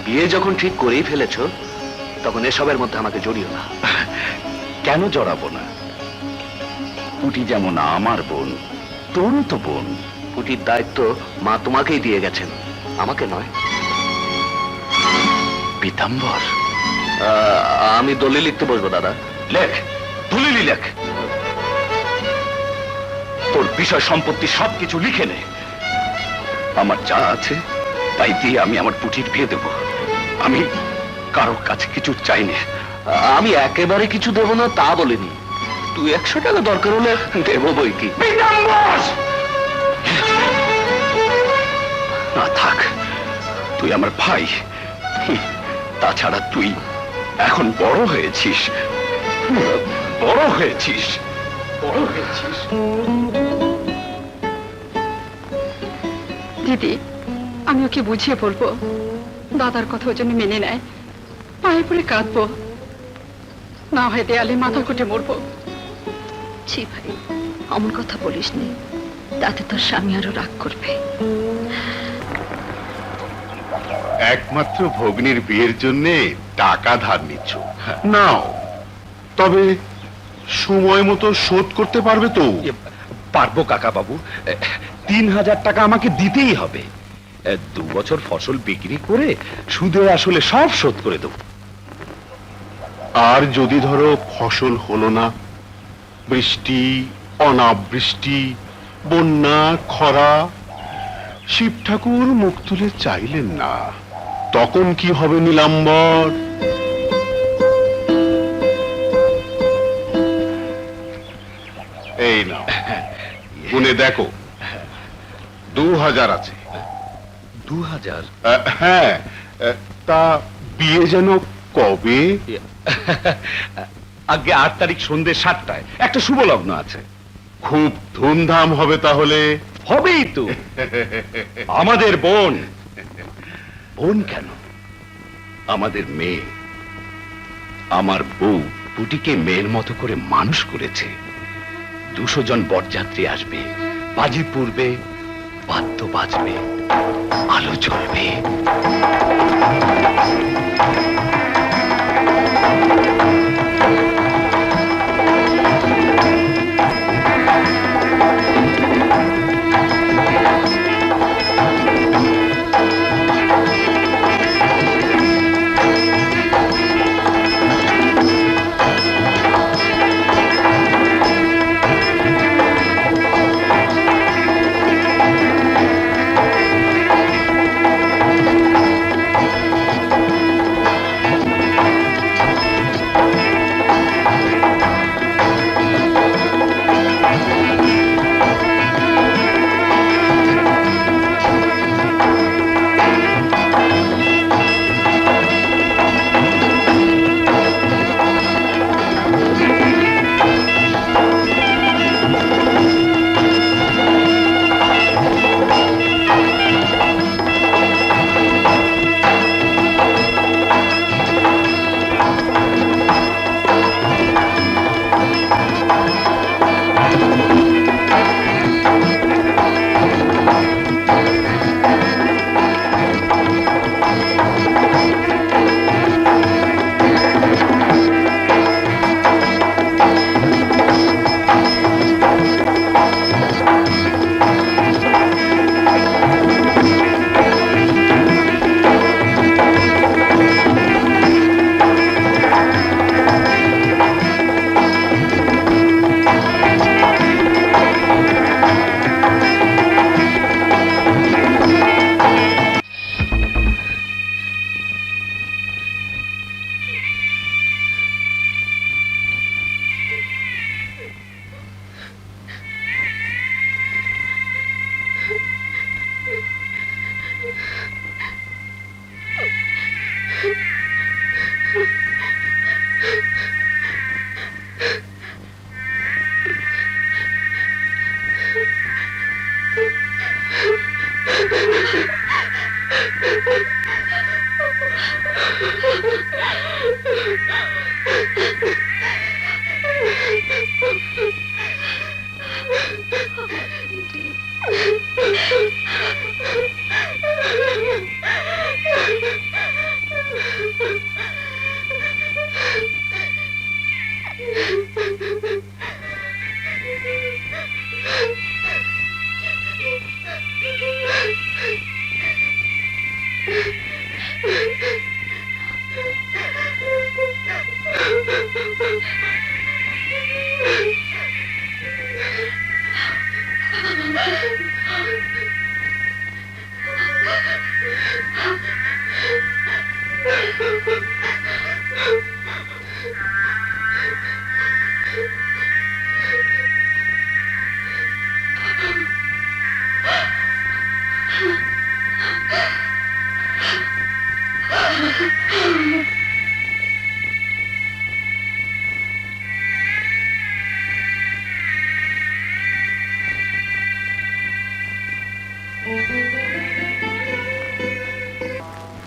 বিয়ে যখন ঠিক করেই ফেলেছো, তখন এসবের মধ্যে আমাকে জড়িও না। কেন জড়াবো না? পুটি যেমন আমার বোন, তোরও তো বোন। পুটির দায়িত্ব মা তোমাকেই দিয়ে গেছেন, আমাকে নয়। পীতাম্বর, আমি দলিল লিখতে বসবো দাদা। লেখ, দলিল লেখ। তোর বিষয় সম্পত্তি সবকিছু লিখে নে। আমার যা আছে তাই দিয়ে আমি আমার পুটির বিয়ে দেব। আমি কারোর কাছে কিছু চাই না। আমি একেবারে কিছু দেব না তা বলিনি, 200 টাকা দরকার হলে দেবো বই কি। না থাক, তুই আমার ভাই। তাছাড়া তুই এখন বড় হয়েছিস, বড় হয়েছিস, বড় হয়েছিস। দিদি, আমি ওকে বুঝিয়ে বলবো, দাদার কথা ওর জন্য মেনে নেয়। পায়ে পড়ে কাঁদবো, না হয় দেয়ালে মাথা কুটে মরবো। ছি ভাই, অমন কথা বলিস নি, তাতে তোর স্বামী আরো রাগ করবে। একমাত্র ভগ্নির বিয়ের জন্য টাকা ধার নিচ্ছ, নাও। তবে সময় মতো শোধ করতে পারবে তো? পারবো কাকা বাবু, 3000 টাকা আমাকে দিতেই হবে। 2 বছর ফসল বিক্রি করে সুদে আসলে সব শোধ করে দেবো। আর যদি ধরো ফসল হলো না, বৃষ্টি, অনাবৃষ্টি, বন্যা, খরা, শিব ঠাকুর মুখ তুলে চাইলেন না, তখন কি হবে নীলাম্বর? এই না, গুনে দেখো, 2000 আছে। 2000? হ্যাঁ, তা বিয়ে যেন কবে? আগে 8 তারিখ সন্ধ্যে 7টায় একটা শুভ লগ্ন আছে। খুব ধুমধাম হবে তাহলে। হবেই তো। আমাদের বোন। বোন কেন, আমাদের মেয়ে। আমার বউ পুটিকে মেয়ের মতো করে মানুষ করেছে। 200 জন বরযাত্রী আসবে, বাজি পূর্বে, বাদ্য বাজবে, আলো জ্বলবে।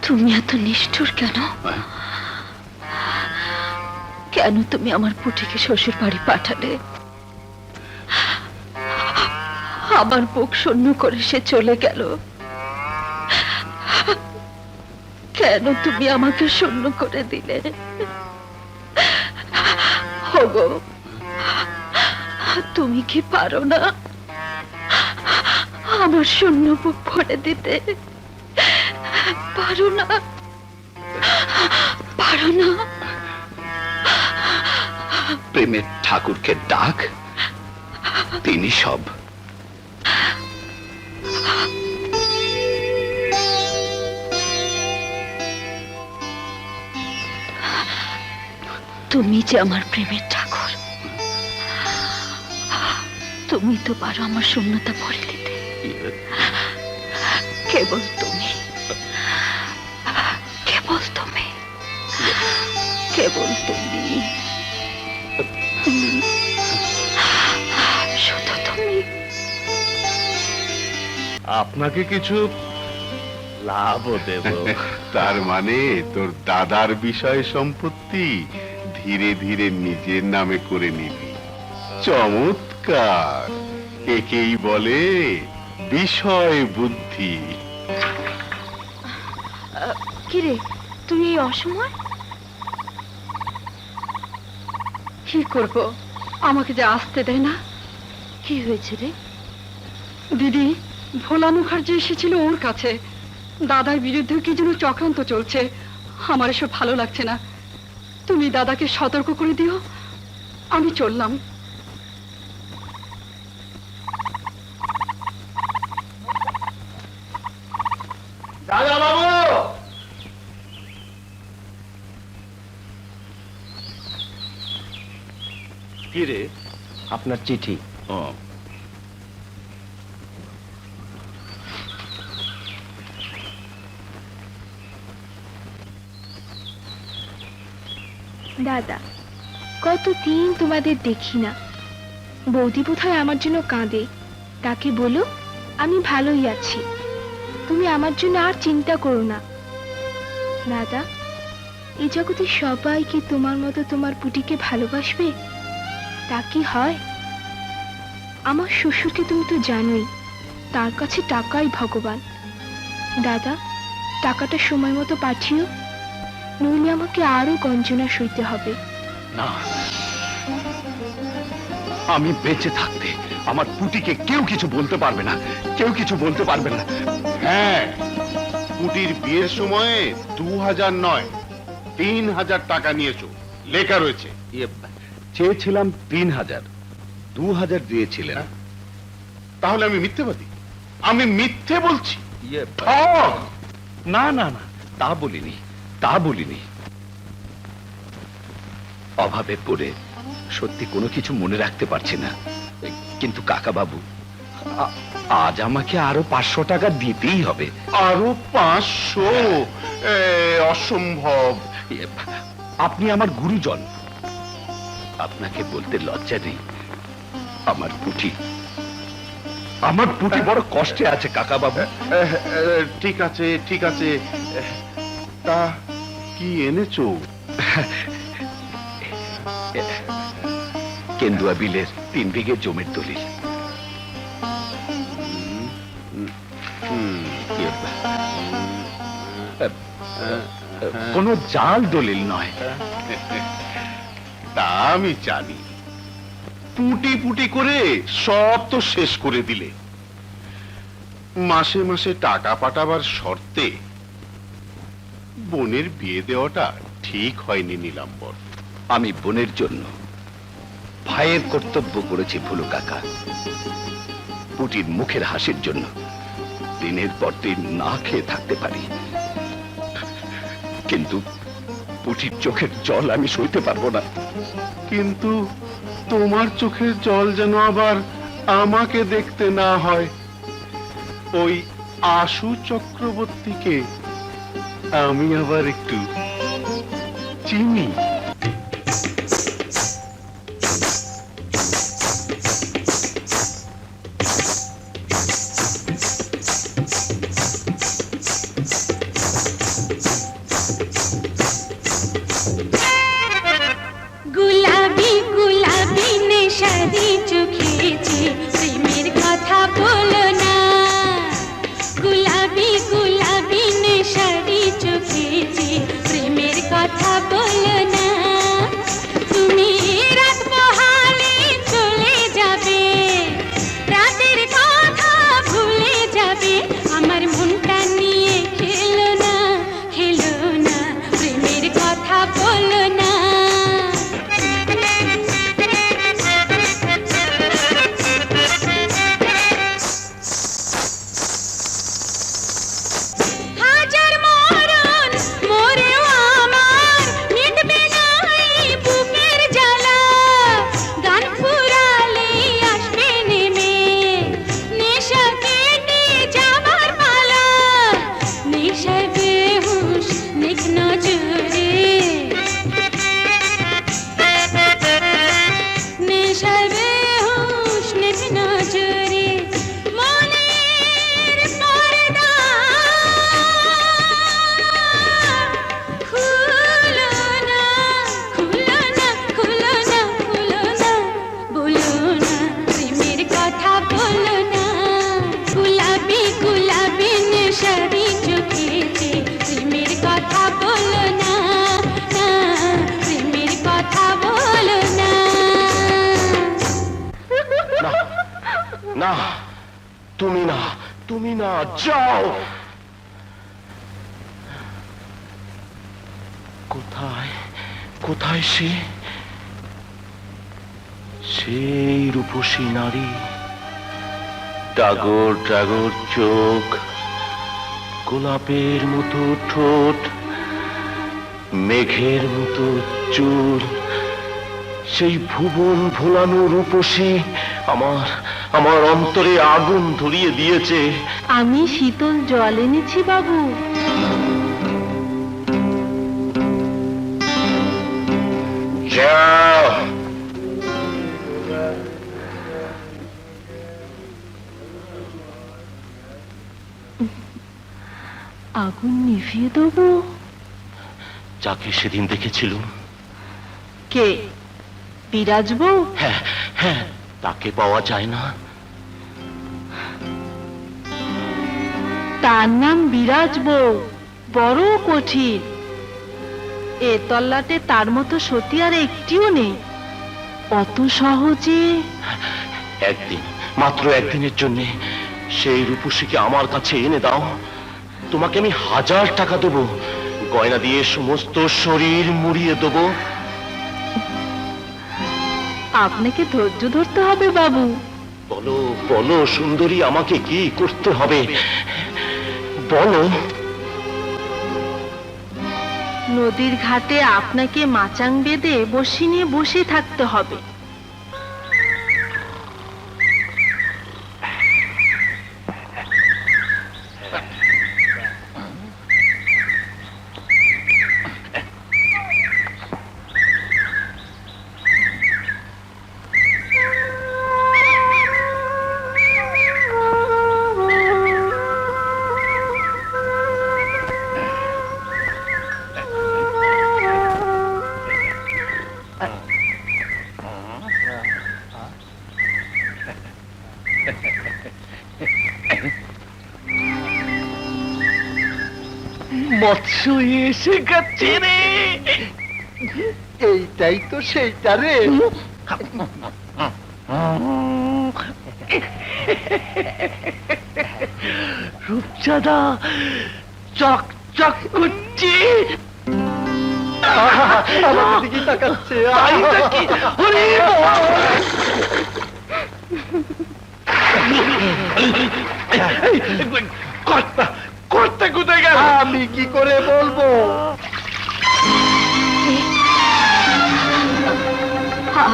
তুমি এত নিষ্ঠুর কেন? কেন তুমি আমার পুটিকে শ্বশুর বাড়ি পাঠালে? আমার বুক শূন্য করে সে চলে গেল। কেন তুমি আমাকে শূন্য করে দিলে? ওগো, তুমি কি পারো না আমার শূন্য বুক ভরে দিতে? পারো না? পারো না? প্রেমের ঠাকুরকে ডাক, তিনি সব। তুমি যে আমার প্রেমের ঠাকুর, তুমি তো পারো আমার শূন্যতা ভরে দিতে। কেবল তুমি, কেবল তুমি, কেবল তুমি, শুধু তুমি। আপনাকে কিছু লাভও দেব। তার মানে তোর দাদার বিষয় সম্পত্তি ধীরে ধীরে নিজের নামে করে নিবি। চমৎকার, একেই বলে বিষয় বুদ্ধি। কিরে, তুই এই অসময়? কি করব, আমাকে যে আসতে দেয় না। কি হয়েছে রে? দিদি, ভোলা মুখার্জি এসেছিল ওর কাছে। দাদার বিরুদ্ধে কি যেন চক্রান্ত চলছে। আমার এসব ভালো লাগছে না। তুমি দাদাকে সতর্ক করে দিও। আমি চললাম। দাদা বাবু, কি রে? আপনার চিঠি। ও, দাদা, কতদিন তোমাদের দেখি না। বৌদি বোধহয় আমার জন্য কাঁদে। তাকে বলো আমি ভালোই আছি, তুমি আমার জন্য আর চিন্তা করো না। দাদা, এই জগতে সবাই কি তোমার মতো তোমার পুটিকে ভালোবাসবে? তা কি হয়? আমার শ্বশুরকে তুমি তো জানোই, তার কাছে টাকাই ভগবান। দাদা, টাকাটা সময় মতো পাঠিও, নইলে আমাকে আরো গঞ্জনা সইতে হবে। না, আমি বেঁচে থাকতে আমার পুটিকে কেউ কিছু বলতে পারবে না, কেউ কিছু বলতে পারবে না। হ্যাঁ, কুটির বিয়ের সময়ে 2000 নয় 3000 টাকা নিয়েছো, লেখা রয়েছে। চেয়েছিলাম 3000, 2000 দিয়েছিলেন। তাহলে আমি মিথ্যেবাদী? আমি মিথ্যে বলছি? না না না, তা বলিনি, তা বলিনি। অভাবে পড়ে সত্যি কোনো কিছু মনে রাখতে পারছি না। কিন্তু কাকা বাবু, আজ আমাকে আরো 500 টাকা দিতেই হবে। আরো 500? অসম্ভব। আপনি আমার গুরুজন, আপনাকে বলতে লজ্জা নেই। আমার পুটি বড় কষ্টে আছে কাকা বাবু। ঠিক আছে, ঠিক আছে। তা কি এনেছো? কেন্দুয়া বিলের 3 বিঘে জমির দলিল। কোনো জাল দলিল নয়। তা আমি জানি। পুটি পুটি করে সব তো শেষ করে দিলে। মাসে মাসে টাকা পাঠাবার শর্তে বোনের বিয়ে দেওয়াটা ঠিক হয়নি নীলাম্বর। আমি বোনের জন্য ভাইয়ের কর্তব্য করেছি ভুলু কাকা। পুটির মুখের হাসির জন্য দিনের পর দিন না খেয়ে থাকতে পারি, কিন্তু পুটির চোখের জল আমি সইতে পারবো না। কিন্তু তোমার চোখের জল যেন আবার আমাকে দেখতে না হয়। ওই আশু চক্রবর্তীকে আমি আবার একটু চিনি। गुलाबी गुलाबी नेशादी चुखेছে প্রেমের কথা বলো না। गुलाबी गुलाबी नेशादी चुखेছে প্রেমের কথা বলো না। না, তুমি না, যাও। কোথায় সেই রূপসী নারী, টাগর টাগর চোখ, গোলাপের মতো ঠোঁট, মেঘের মতো চুল, সেই ভুবন ভোলানো রূপসী আমার অন্তরে আগুন ধরিয়ে দিয়েছে। আমি শীতল জল এনেছি বাবু। যাও। আগুন নিভিয়ে দেবো? যাকে সেদিন দেখেছিলুম। কে? বিরাজ বউ? হ্যাঁ, তাকে পাওয়া যায় না। তার নাম বিরাজ বউ, বড় কঠিন। এ তল্লাটে তার মতো সতী আর একটিও নেই। অত সহজে? মাত্র একদিনের জন্য সেই রূপসীকে আমার কাছে এনে দাও। তোমাকে আমি 1000 টাকা দেবো, গয়না দিয়ে সমস্ত শরীর মুড়িয়ে দেবো। আপনাকে ধৈর্য ধরতে হবে বাবু। বলো সুন্দরী, আমাকে কি করতে হবে বলো। নদীর ঘাটে আপনাকে মাচাং বেঁধে বসি নিয়ে বসে থাকতে হবে। মৎস্য এসে গেছে রে। এইটাই তো সেইটা রে। রূপচাঁদা চকচক করছে, আমার দিকে তাকাচ্ছে। করতে কোথায় গেল? আমি কি করে বলবো?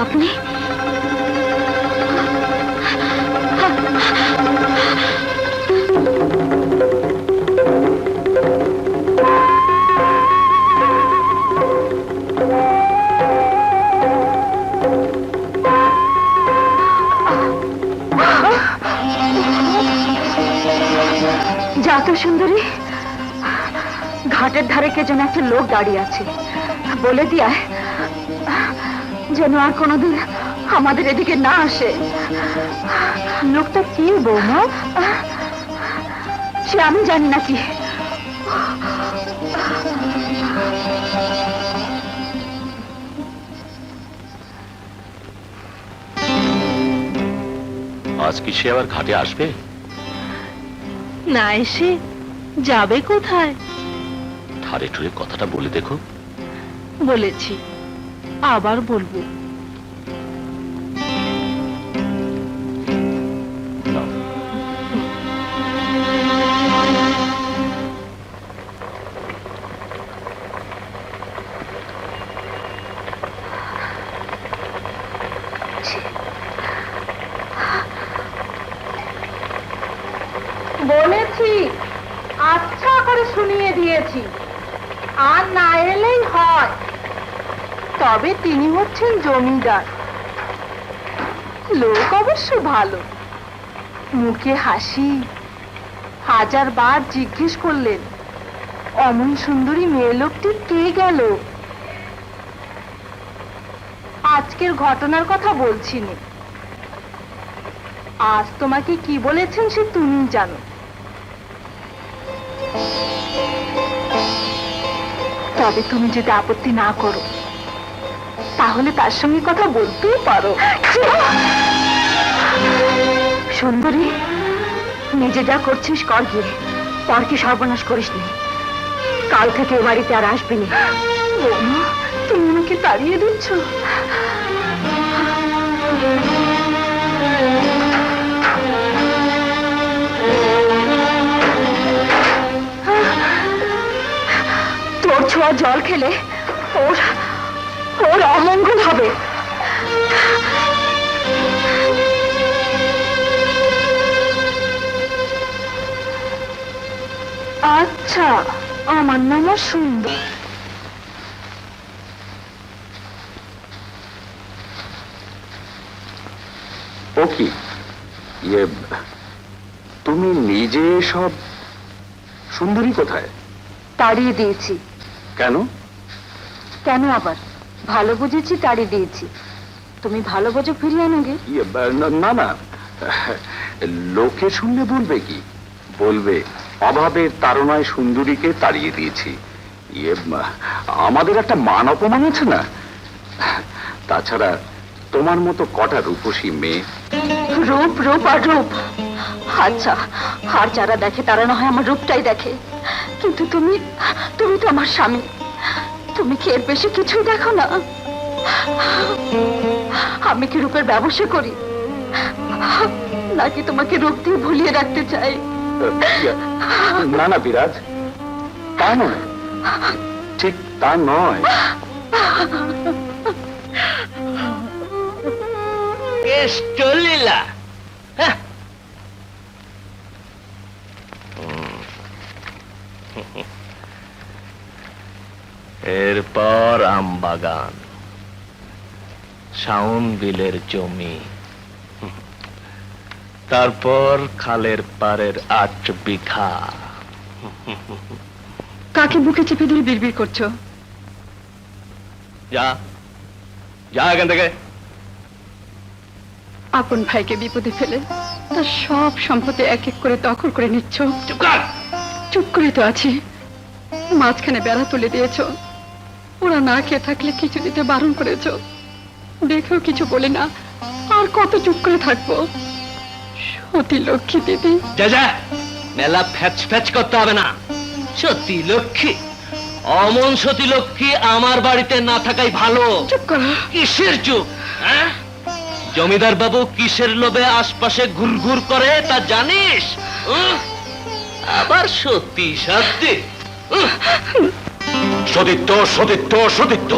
আপনি? যা তো সুন্দরী, ঘাটের ধারে কে যেন একটা লোক দাঁড়িয়ে আছে, বলে দিয়া যেন আর কোনোদিন আমাদের এদিকে না আসে। লোকটা কি বৌমা? সে আমি জানি নাকি। আজ কি সে আবার ঘাটে আসবে? না এসে যাবে কোথায়? ধারে ঠুরে কথাটা বলে দেখো। বলেছি, আবার বলবো। বলেছি, আচ্ছা করে শুনিয়ে দিয়েছি, আর না এলেই হয়। তবে তিনি হচ্ছেন জমিদার, লোক অবশ্য ভালো, মুখে হাসি। 1000 বার জিজ্ঞেস করলেন অমন সুন্দরী মেয়ে লোকটি কে গেল। আজকের ঘটনার কথা বলছি না, আজ তোমাকে কি বলেছেন সে তুমি জানো। তবে তুমি যদি আপত্তি না করো তাহলে তার সঙ্গে কথা বলতেই পারো। সুন্দরী, নিজে যা করছিস কর গিয়ে, পরকে সর্বনাশ করিস নি। কাল থেকে এ বাড়িতে আর আসবি না। বৌমা, তুমি আমাকে তাড়িয়ে দিচ্ছ? তোর ছোঁয়া জল খেলে ওর ওর অমঙ্গল হবে। আচ্ছা, আমার নামও সুন্দর। ও কি ইয়ে, তুমি নিজে সব? সুন্দরী কোথায়? তাড়িয়ে দিয়েছি। কেন? কেন আবার? ভালো বুঝেছি, তাড়িয়ে দিয়েছি। তুমি ভালো বোঝো, ফিরিয়ে আনো গে। ইয়ে, না না, লোকে শুনলে বলবে কি? বলবে অভাবের তাড়নায় সুন্দরীকে তাড়িয়ে দিয়েছি। ইয়ে, আমাদের একটা মান অপমান আছে না? তাছাড়া তোমার মতো কটা রূপসী মেয়ে। রূপ রূপ আর রূপ। আচ্ছা, আর যারা দেখে তারা না হয় আমার রূপটাই দেখে, কিন্তু তুমি তুমি তো আমার স্বামী। তুমি কি এর বেশি কিছুই দেখো না? আমি কি রূপের ব্যবসা করি, নাকি তোমাকে রূপ দিয়ে ভুলিয়ে রাখতে চাই? না না বিরাজ, তা নয়, ঠিক তা নয়। চলিলা এরপর আম বাগান, শাওন বিলের জমি, তারপর খালের পাড়ের ৮ বিঘা। কাকে বুকে চেপে ধরে বিড়বিড় করছো? যা যা এখান থেকে। আপন ভাইকে বিপদে ফেলে তার সব সম্পত্তি এক এক করে দখল করে নিচ্ছ। চুপ কর। চুপ করে তো আছি, মাঝখানে বেড়া তুলে দিয়েছ। ওরা না খেয়ে থাকলে কিছু দিতে বারণ করেছ, দেখেও কিছু বলে না। আর কত চুপ করে থাকবো? সতী লক্ষ্মী দিদি। যা যা, মেলা ফ্যাচ ফ্যাচ করতে হবে না। সতী লক্ষ্মী, অমন সতী লক্ষ্মী আমার বাড়িতে না থাকাই ভালো। চুপ করো। কিসের চুপ? হ্যাঁ, জমিদার বাবু কিসের লোভে আশপাশে ঘুরঘুর করে তা জানিস? আবার সতী সত্যি। সতীত্ব সতীত্ব সতীত্ব,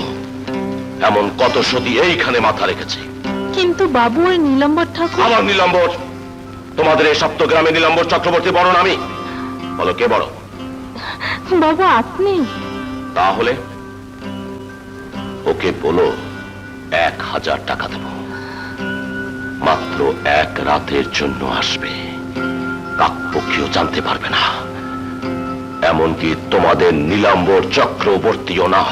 এমন কত সতী এইখানে মাথা রেখেছে। কিন্তু বাবু, ওই নীলাম্বর ঠাকুর। আমার নীলাম্বর? তোমাদের এই সপ্তগ্রামে নীলাম্বর চক্রবর্তী বড় না আমি? বলো কে বড়? বাবা, আপনি। তাহলে ওকে বলো ১,০০০ টাকা দেব, মাত্র ১ রাতের জন্য আসবে। কাকপক্ষীও জানতে পারবে না, এমনকি তোমাদের নীলাম্বর চক্রবর্তীও না।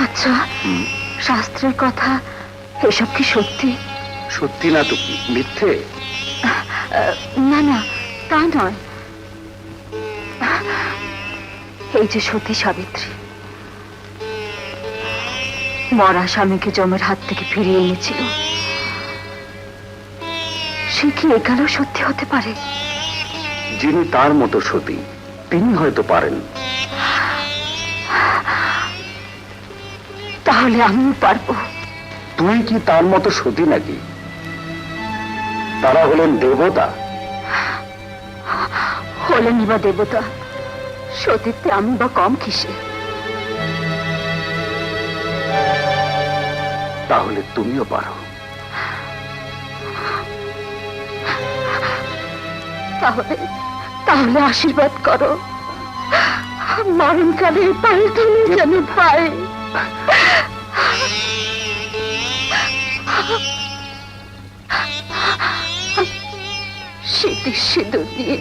আচ্ছা, শাস্ত্রের কথা এসব কি সত্যি? সত্যি না তো কি মিথ্যে? না না, তা নয়। এই যে সতী সাবিত্রী, মরা স্বামীকে যমের হাত থেকে ফিরিয়ে এনেছিল, সে কি একালেও সত্যি হতে পারে? যিনি তার মতো সতী, তিনি হয়তো পারেন। তাহলে আমিও পারবো। তুই কি তার মতো সতী নাকি? তারা হলেন দেবতা। হলেনি বা দেবতা, সতীত্বে আমি বা কম কিসে? তাহলে তুমিও পারো। তাহলে তাহলে আশীর্বাদ করো, মরণকালে পায়ে ধরে যেন পাই। শীতের সিঁদুর দিয়ে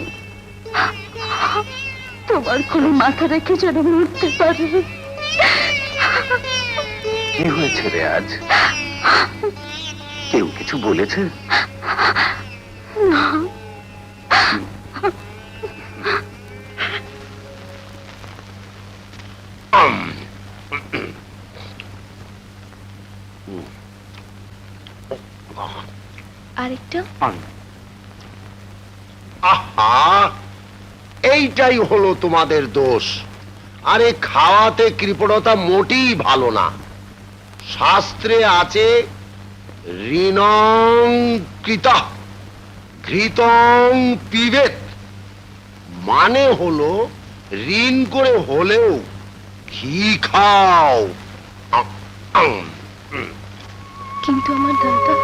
তোমার কোলে মাথা রেখে যেন উঠতে পারে। কি হয়েছে রে আজ? কেউ কিছু বলেছে? না, আরেকটা? আহা, এইটাই হলো তোমাদের দোষ। আরে খাওয়াতে কৃপণতা মোটেই ভালো না। শাস্ত্রে আছে ঋণং কৃতঃ ঘৃতং পিবেত, মানে হলো ঋণ করে হলেও ঘি খাও। কিন্তু আমার দাদা।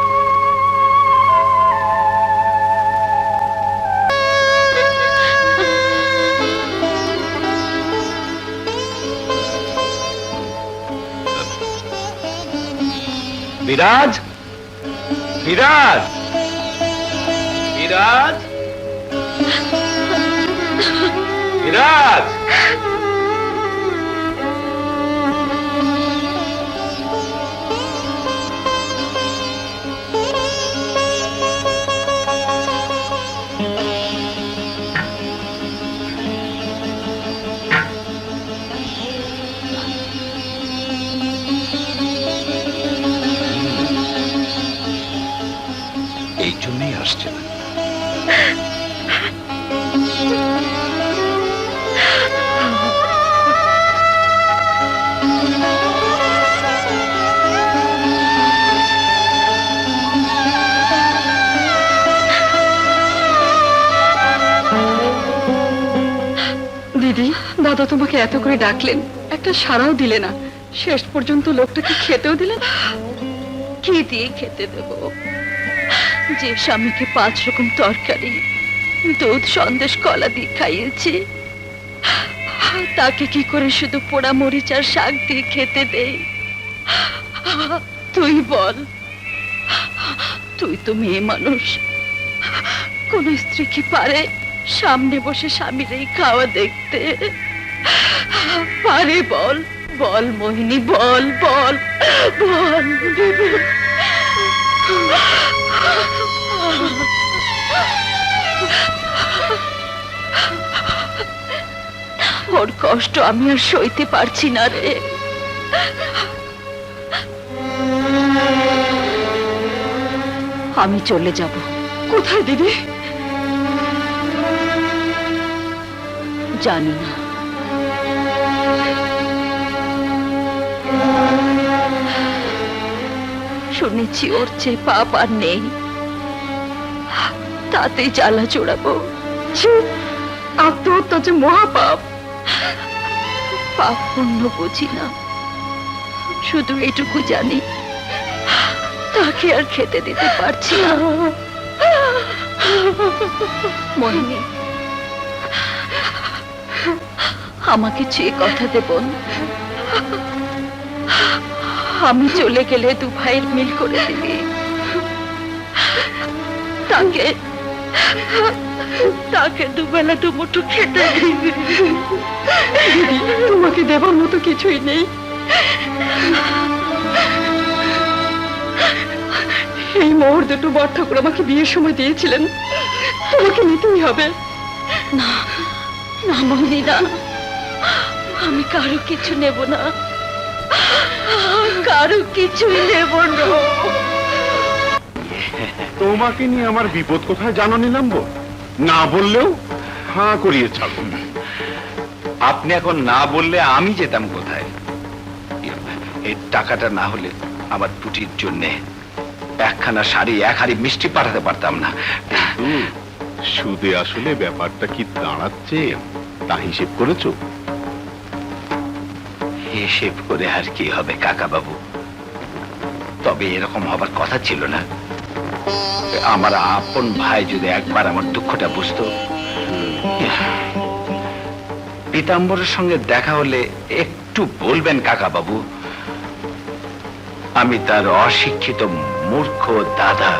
বিরাজ, বিরাজ, বিরাজ, বিরাজ। এই জন্যই আসছে না। দিদি, দাদা তোমাকে এত করে ডাকলেন, একটা সাড়াও দিলে না। শেষ পর্যন্ত লোকটাকে খেতেও দিলেন। কি দিয়ে খেতে দেব? যে স্বামীকে 5 রকম তরকারি, দুধ, সন্দেশ, কলা দিয়ে খাইয়েছি, তাকে কি করে শুধু পোড়া মরিচ আর শাক দিয়ে খেতে দেই? তুই বল, তুই তো মেয়ে মানুষ, কোন স্ত্রী কি পারে সামনে বসে স্বামীর এই খাওয়া দেখতে? পারে? বল বল মোহিনী, বল বল বল। ওর কষ্ট আমি আর সইতে পারছি না রে। আমি চলে যাব। কোথায় দিদি? জানি না। শুনেছি ওর চেয়ে পাপ আর নেই, তাতে জ্বালা চড়াবো। আত্মহত্যা যে মহাপাপ। পাপ পুণ্য বুঝি না, শুধু এটুকু জানি তাকে আর খেতে দিতে পারছি না। মোহিনী, আমাকে চেয়ে কথা দেবন। আমি চলে গেলে 2 ভাইয়ের মিল করে দিবি। তাকে তাকে 2 বেলা 2 মুঠো খেতে দিবি। তোমাকে দেবার মতো কিছুই নেই। এই মোহর দুটো বর ঠাকুর আমাকে বিয়ের সময় দিয়েছিলেন, তোমাকে নিতেই হবে। না না মোহিনী, না, আমি কারো কিছু নেব না, কারো কিছুই নেব না। তোমাকে নিয়ে আমার বিপদ কোথায় জানো নিলাম, না বললেও হাঁ করিয়ে ছাড়ো। আপনি এখন না বললে আমি যেতাম কোথায়? এই টাকাটা না হলে আমার পুটির জন্য 1খানা শাড়ি, 1 হাড়ি মিষ্টি পাঠাতে পারতাম না। সুদে আসলে ব্যাপারটা কি দাঁড়াচ্ছে তা হিসেব করেছো? হিসেব করে আর কি হবে কাকা বাবু? তবে এরকম হবার কথা ছিল না। আমার আপন ভাই যদি একবার আমার দুঃখটা বুঝতো। পীতাম্বরের সঙ্গে দেখা হলে একটু বলবেন কাকা বাবু, আমি তার অশিক্ষিত মূর্খ দাদা,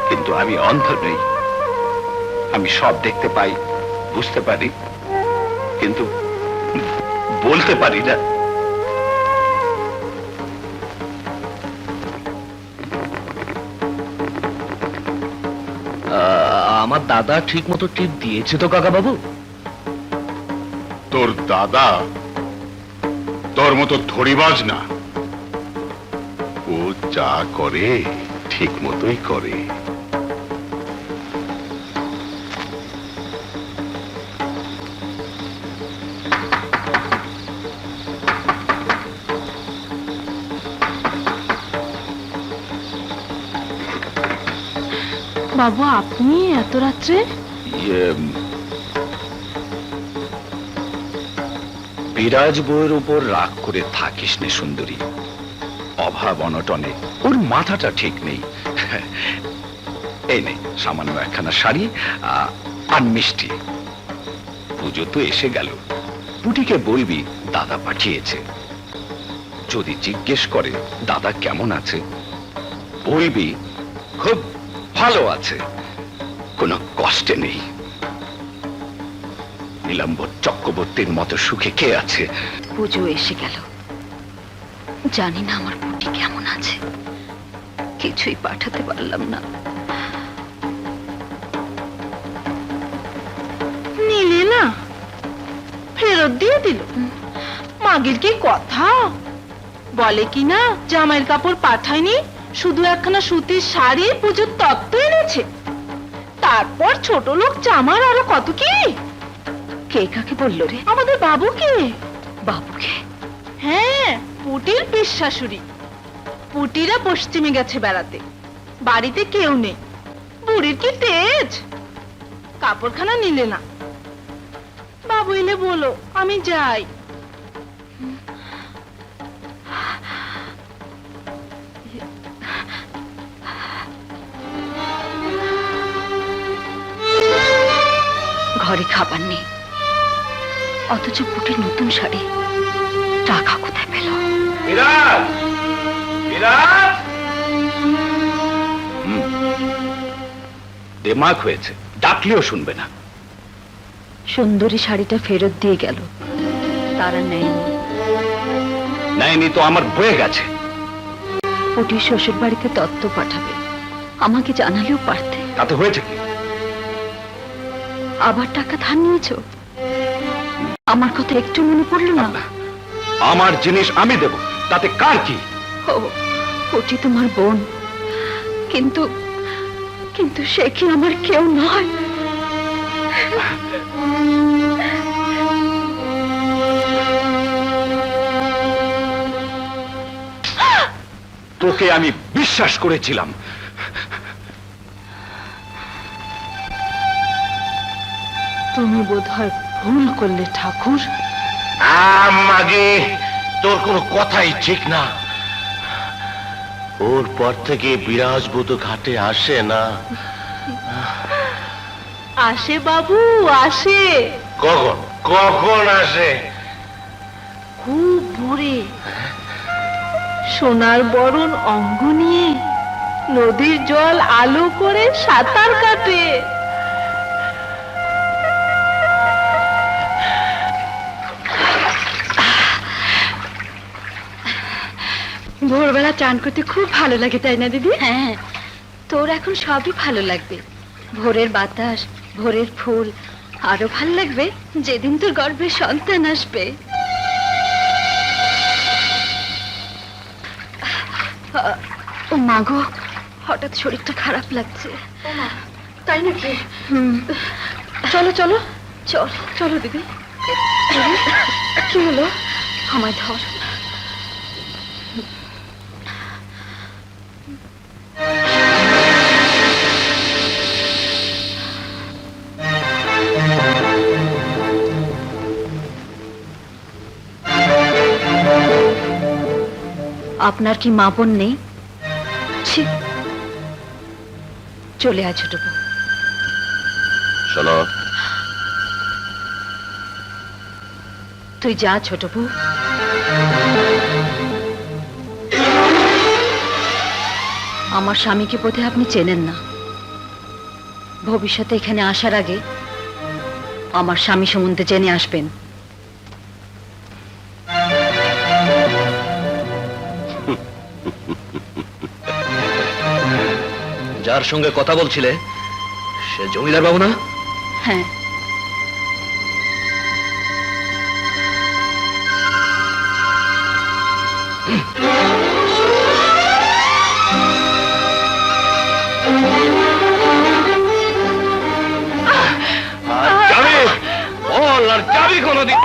কিন্তু আমি অন্ধ নই। আমি সব দেখতে পাই, বুঝতে পারি, কিন্তু বলতে পারি না। আমার দাদা ঠিক মতো টিপ দিয়েছে তো কাকা বাবু? তোর দাদা তোর মতো ধরিবাজ না, ও যা করে ঠিক মতোই করে। বাবু, আপনি এত রাত্রে? বিরাজ বউয়ের উপর রাগ করে থাকিস নে সুন্দরী। অভাব অনটনে ওর মাথাটা ঠিক নেই। এই নে সামান্য একখানা শাড়ি আর মিষ্টি। পুজো তো এসে গেল, পুটিকে বলবি দাদা পাঠিয়েছে। যদি জিজ্ঞেস করে দাদা কেমন আছে, বলবি খুব ভালো আছে, কোনো কষ্টে নেই। নীলাম্বর চক্রবর্তীর মতো সুখে কে আছে? পুজো এসে গেল, জানি না আমার পুটি কেমন আছে, কিছুই পাঠাতে পারলাম না। নিলে না, ফেরত দিয়ে দিল। মাগির কি কথা, বলে কি না জামাইয়ের কাপড় পাঠায়নি, শুধু একখানা সুতির শাড়ি পুজোর তত্ত্ব এনেছে। তারপর ছোট লোক জামার আরো কত কি। কে কাকে বললো রে? আমাদের বাবুকে। বাবুকে? হ্যাঁ, পুটির পিস শাশুড়ি। পুটিরা পশ্চিমে গেছে বেড়াতে, বাড়িতে কেউ নেই। বুড়ির কি তেজ, কাপড়খানা নিলে না। বাবু এলে বলো আমি যাই। ঘরে খাবার নেই, অথচ পুটির নতুন শাড়ি। টাকা কোথায় পেল? বিরাজ! বিরাজ! দেমাগ হয়েছে, ডাকলেও শুনবে না। সুন্দরী শাড়িটা ফেরত দিয়ে গেল, তারা নেয়নি। নেয়নি তো আমার বয়ে গেছে। পুটির শ্বশুর বাড়িতে তত্ত্ব পাঠাবে, আমাকে জানালেও পারতে। তাতে হয়েছে কি? আবার টাকা ধার নিয়েছো? আমার কথা একটু মনে পড়লো না? আমার জিনিস আমি দেব, তাতে কার কি? ও, পুটি তোমার বোন, কিন্তু কিন্তু সে কি আমার কেউ নয়? তোকে আমি বিশ্বাস করেছিলাম। তুমি বোধহয় ভুল করলে ঠাকুর। মাগে তোর কোনো কথাই ঠিক না। ওর পর থেকে বিরাজবুত ঘাটে আসে না। আসে বাবু, আসে। কখন কখন আসে? খুব ভোরে সোনার বরণ অঙ্গ নিয়ে নদীর জল আলো করে সাঁতার কাটে। ভোরবেলা চান করতে খুব ভালো লাগে, তাই না দিদি? হ্যাঁ, তোর এখন সবই ভালো লাগবে। ভোরের বাতাস, ভোরের ফুল, আরো ভালো লাগবে যেদিন তোর গর্ভে সন্তান আসবে। ও মা গো, হঠাৎ শরীরটা খারাপ লাগছে। তাই নাকি? চলো চলো চল। চলো দিদি। কি হলো? আমায় ধর। আপনার কি মা বোন নেই? ছি, চলে আয় ছোট বউ। শোনো, তুই যা ছোট বউ। আমার স্বামীকে বোধহয় আপনি চেনেন না। ভবিষ্যতে এখানে আসার আগে আমার স্বামী সম্বন্ধে জেনে আসবেন। যার সঙ্গে কথা বলছিলে সে জমিদার বাবু না? হ্যাঁ, আর যাবি কোনোদিন?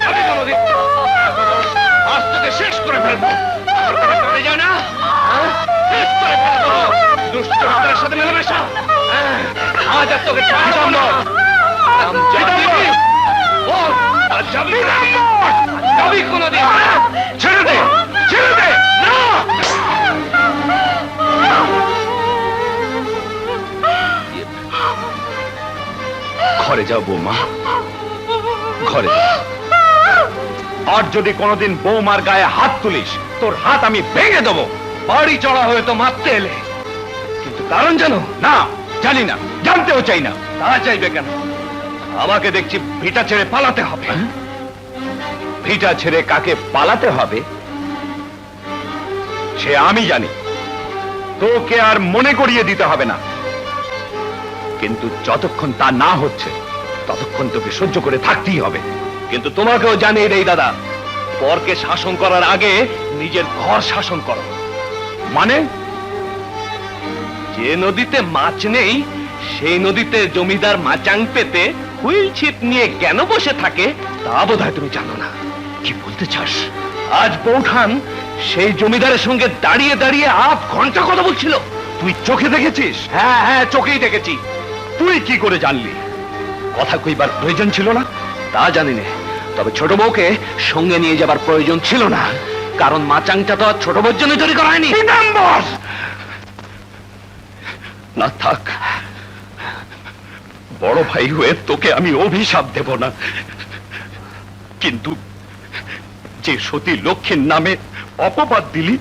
যাবি কোনোদিন? আজ তোকে শেষ করে ফেলবো। আমার কথা কানে যায় না? শেষ করে ফেলবো। দুষ্ট হাতের সাথে মেলামেশা। আজ আর তোকে ছাড়লাম না। যাবি? বল, আর যাবি না? যাবি কোনোদিন? ছেড়ে দে, ছেড়ে দে। না! ঘরে যাও বৌমা, ঘরে যাও। আর যদি কোনোদিন বৌমার গায়ে হাত তুলিস, তোর হাত আমি ভেঙে দেবো। বাড়ি চড়া হয়ে তো মারতে এলে, কিন্তু কারণ জানো? না, জানি না, জানতেও চাই না। তা চাইবে কেন? আমাকে দেখছি ভিটা ছেড়ে পালাতে হবে। ভিটা ছেড়ে কাকে পালাতে হবে সে আমি জানি, তোকে আর মনে করিয়ে দিতে হবে না। কিন্তু যতক্ষণ তা না হচ্ছে ততক্ষণ তোকে সহ্য করে থাকতেই হবে। কিন্তু তোমাকেও জানিয়ে দেই দাদা, পরকে শাসন করার আগে নিজের ঘর শাসন করো। মানে? যে নদীতে মাছ নেই সেই নদীতে জমিদার মাচাং পেতে হুইল ছিপ নিয়ে কেন বসে থাকে তা বোধহয় তুমি জানো না। কি বলতে চাস? আজ বৌঠান সেই জমিদারের সঙ্গে দাঁড়িয়ে দাঁড়িয়ে 8 ঘন্টা কথা বলছিল। তুই চোখে দেখেছিস? হ্যাঁ হ্যাঁ, চোখেই দেখেছি। তুই কি করে জানলি? কথা কইবার প্রয়োজন ছিল না? তা জানি না, তবে ছোট বউকে সঙ্গে নিয়ে যাবার প্রয়োজন ছিল না, কারণ মাচাংটা তো আর ছোট বউর জন্য তৈরি করা হয়নি। না থাক, বড় ভাই হয়ে তোকে আমি অভিশাপ দেব না, কিন্তু যে সতী লক্ষ্মীর নামে অপবাদ দিলি,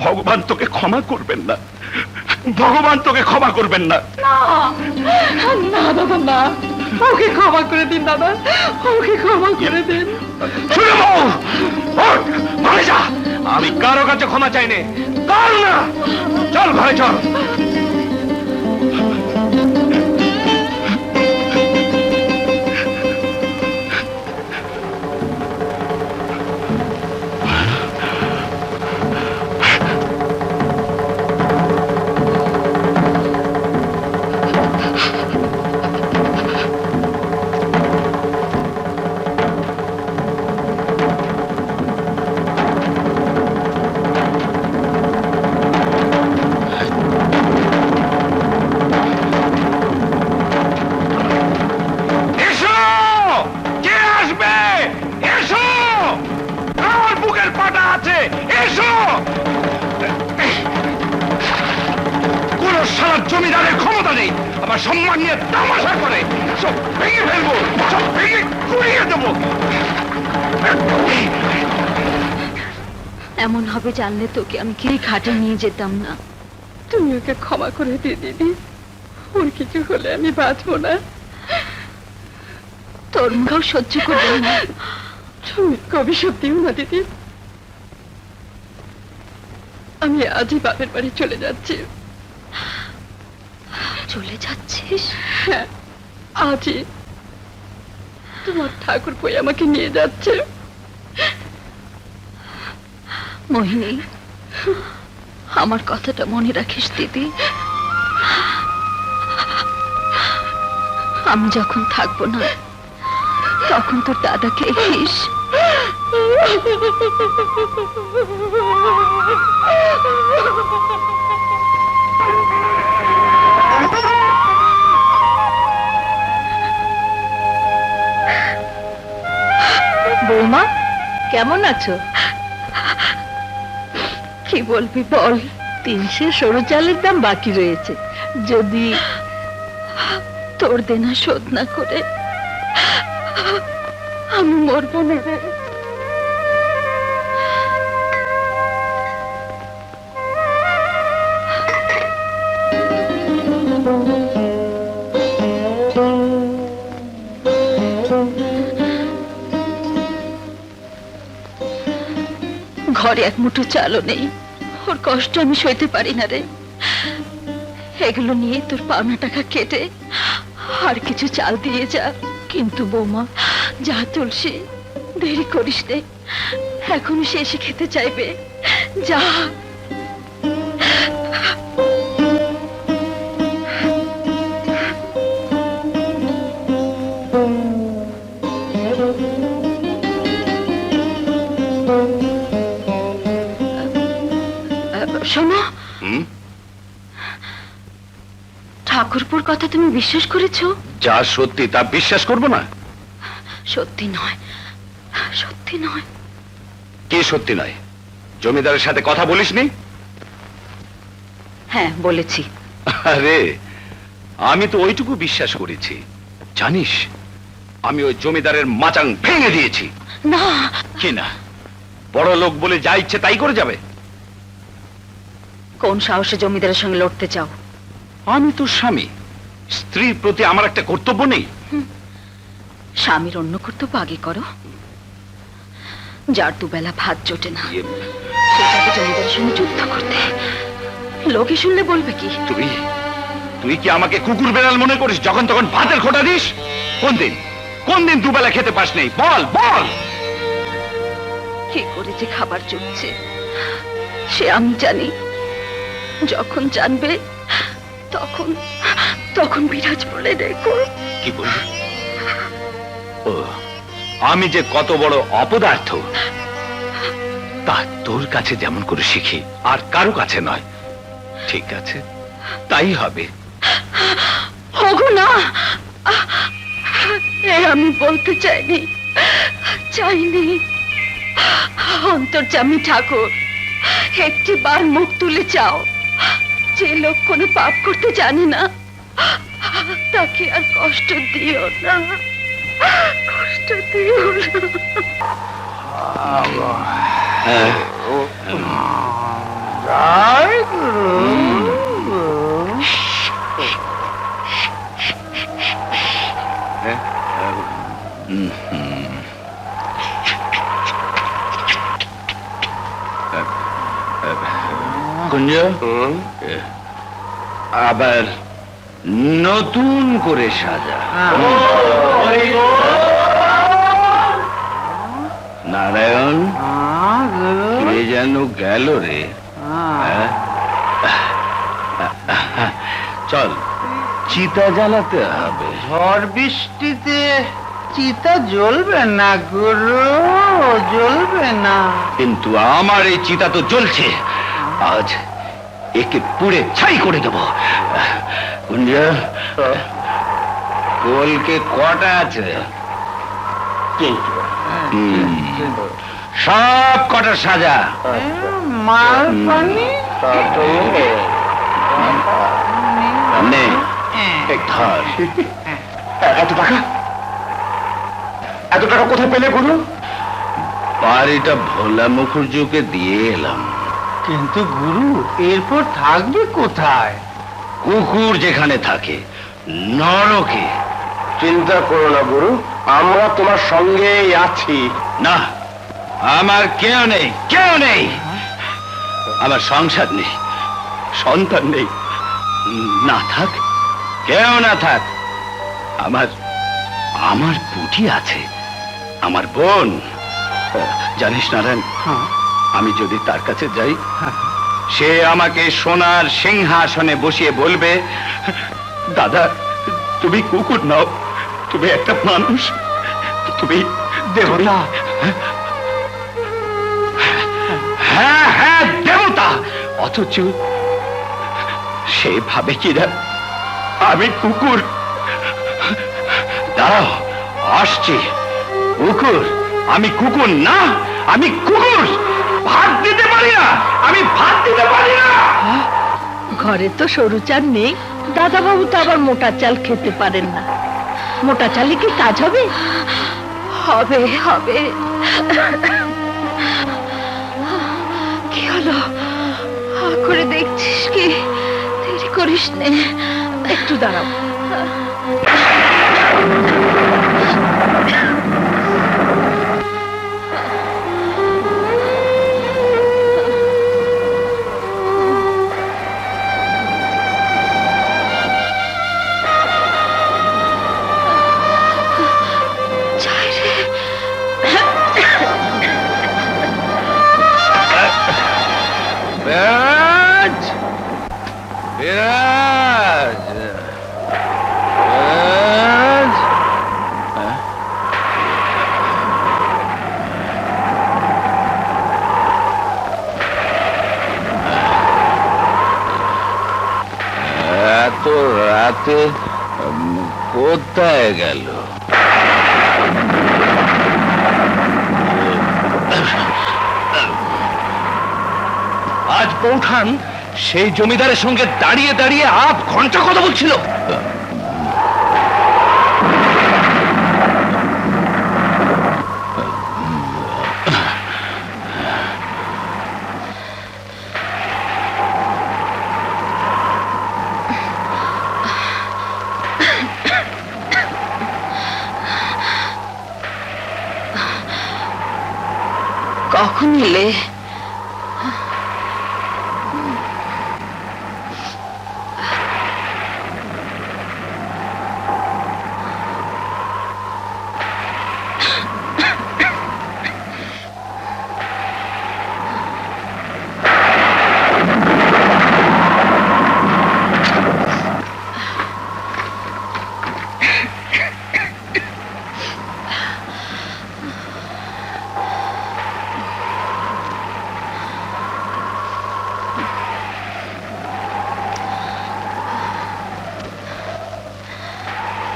ভগবান তোকে ক্ষমা করবেন না। ভগবান তোকে ক্ষমা করবেন না। না দাদা, না, ওকে ক্ষমা করে দিন দাদা, ওকে ক্ষমা করে দিন। শুনে বউ, ওঠ, ঘরে যা। আমি কারো কাছে ক্ষমা চাই না। কার না, চল ঘরে চল। জমিদারের ক্ষমতা নেই, আমার সম্মান নিয়ে তামাশা করে। সব ভেঙে ফেলবো, সব ভেঙে গুড়িয়ে দেবো। এমন হবে জানলে তোকে আমি কি ঘাটে নিয়ে যেতাম না। তুমি ওকে ক্ষমা করে দিয়ে দিদি, ওর কিছু হলে আমি বাঁচবো না। তোর মুখেও সহ্য করবো না। তুমি কবি সত্যিও না দিদি, আমি আজই বাপের বাড়ি চলে যাচ্ছি। চলে যাচ্ছিস? হ্যাঁ, আজই। তোমার ঠাকুর পই আমাকে নিয়ে যাচ্ছে। মোহিনী, আমার কথাটা মনে রাখিস দিদি। আমি যখন থাকবো না তখন তোর দাদাকে দেখিস। বৌমা, কেমন আছো? কি বলবি বল। 300 সরু চালের দাম বাকি রয়েছে, যদি তোর দেনা শোধ না করে আমি মরবো না রে। ঘরে এক মুঠো চালও নেই, ওর কষ্ট আমি সইতে পারি না রে। এগুলো নিয়ে তোর পাওনা টাকা কেটে আর কিছু চাল দিয়ে যা। কিন্তু বৌমা, যা তুলসী, দেরি করিস নে, এখনই সে এসে খেতে চাইবে। যা। শোনো, হুম? ঠাকুরপুর কথা তুমি বিশ্বাস করেছো? যা সত্যি তা বিশ্বাস করবো না? সত্যি নয়, সত্যি নয়। কি সত্যি নয়? জমিদারের সাথে কথা বলিসনি? হ্যাঁ, বলেছি। আরে, আমি তো ওইটুকু বিশ্বাস করেছি। জানিস, আমি ওই জমিদারের মাচাং ভেঙে দিয়েছি। না। কি না? বড় লোক বলে যা ইচ্ছে তাই করে যাবে? কোন সাহসে জমিদারের সঙ্গে লড়তে চাও? আমি তো স্বামী, স্ত্রীর প্রতি আমার একটা কর্তব্য নেই? স্বামীর অন্য কর্তব্য আগে করো। যার দুবেলা ভাত জোটে না, সেটাকে জমিদারের সঙ্গে যুদ্ধ করতে লোকে শুনলে বলবে কি? তুই কি আমাকে কুকুর বেড়াল মনে করিস যখন তখন ভাতের খোঁটা দিস? কোন দিন দুবেলা খেতে পাস নেই? বল বল। কি করে যে খাবার জুটছে সে আমি জানি। যখন জানবে তখন তখন বিরাজ বলে দেখো। কি বলবি? ও, আমি যে কত বড় অপদার্থ তা তোর কাছে যেমন করে শিখি, আর কারো কাছে নয়। ঠিক আছে, তাই হবে। হগো না, আমি বলতে চাইনি। অন্তর্যামী ঠাকুর, একটি বার মুখ তুলে চাও। যে লোক কোনো পাপ করতে জানে না তাকে আর কষ্ট দিও না, কষ্ট দিও কুঞ্জ, আবার নতুন করে সাজা। নারায়ণ, কে যেন গেল রে? হ্যাঁ? চল, চিতা জ্বালাতে হবে। ঝড় বৃষ্টিতে চিতা জ্বলবে না গুরু, জ্বলবে না। কিন্তু আমার এই চিতা তো জ্বলছে। আজ একে পুড়ে ছাই করে দেব। কুঞ্জ, কলকে কটা আছে? সব কটা সাজা। মাল পানি নে, ধর। এত টাকা কোথায় পেলে গুরু? বাড়িটা ভোলা মুখুর্জুকে দিয়ে এলাম। কিন্তু গুরু, এরপর থাকবে কোথায়? কুকুর যেখানে থাকে, নরকে। চিন্তা করো না গুরু, আমরা তোমার সঙ্গেই আছি। না, আমার কেউ নেই, কেউ নেই। আমার সংসার নেই, সন্তান নেই। না থাক, কেউ না থাক। আমার পুটি আছে, আমার বোন। জানিস নারায়ণ, আমি যদি তার কাছে যাই, সে আমাকে সোনার সিংহাসনে বসিয়ে বলবে, দাদা তুমি কুকুর নাও, তুমি একটা মানুষ, তুমি দেবতা। হ্যাঁ হ্যাঁ, দেবতা। অথচ সে ভাবে কিনা আমি কুকুর। দাঁড়াও, আসছি। কুকুর? আমি কুকুর না, আমি কুকুর। ভাত দিতে পারি না, আমি ভাত দিতে পারি না। ঘরে তো সরু চাল নেই, দাদা বাবু তো আবার মোটা চাল খেতে পারেন না। মোটা চালে কি কাজ হবে? হবে হবে। কি হলো? হা করে দেখছিস কি? দেরি করিস নে, একটু দাঁড়াও। বিরাজ, বিরাজ, বিরাজ। খুঁজতে কোথায় গেল? আজ বৌঠান সেই জমিদারের সঙ্গে দাঁড়িয়ে দাঁড়িয়ে আধ ঘন্টা কথা বলছিল। কখন এলে?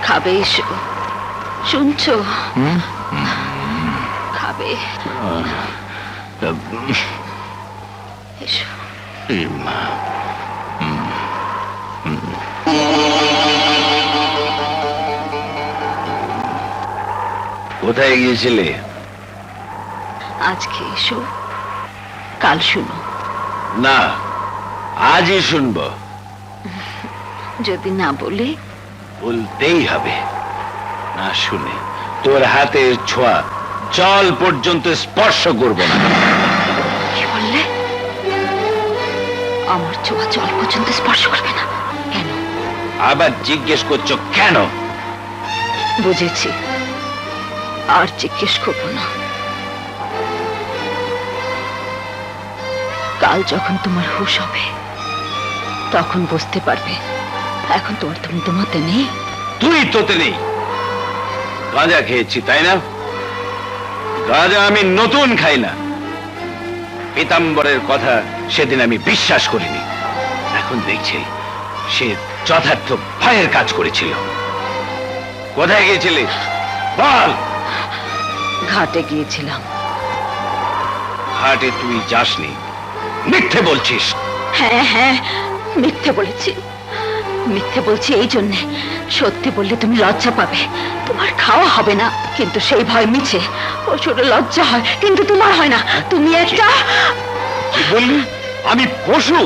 খাবে? এসো, শুনছো? খাবে? এসো। কোথায় গিয়েছিলে? আজকে এসো, কাল শুনো। না, আজই শুনবো। যদি না বলে? বলতেই হবে। না শুনে তোর হাতের ছোঁয়া জল পর্যন্ত স্পর্শ করব না। কি বললে? আমার ছোঁয়া জল পর্যন্ত স্পর্শ করবে না? কেন? আবার জিজ্ঞেস করছো কেন? বুঝেছি, আর জিজ্ঞেস করবো না। কাল যখন তোমার হুঁশ হবে তখন বুঝতে পারবে। এখন তোমার তোমাতে নেই। তুই তোতে নেই। গাঁজা খেয়েছি তাই না? গাঁজা আমি নতুন খাই না। পীতাম্বরের কথা সেদিন আমি বিশ্বাস করিনি। এখন দেখছি সে যথার্থ ভয়ের কাজ করেছিল। কোথায় গিয়েছিলি বল? ঘাটে গিয়েছিলাম। ঘাটে তুই যাসনি, মিথ্যে বলছিস। হ্যাঁ হ্যাঁ, মিথ্যে বলেছি। মিথ্যে বলছি এই জন্যে, সত্যি বললে তুমি লজ্জা পাবে, তোমার খাওয়া হবে না। কিন্তু সেই ভয় মিছে। পশুর লজ্জা হয় কিন্তু তোমার হয় না। তুমি একটা... কি বললি? আমি পশু?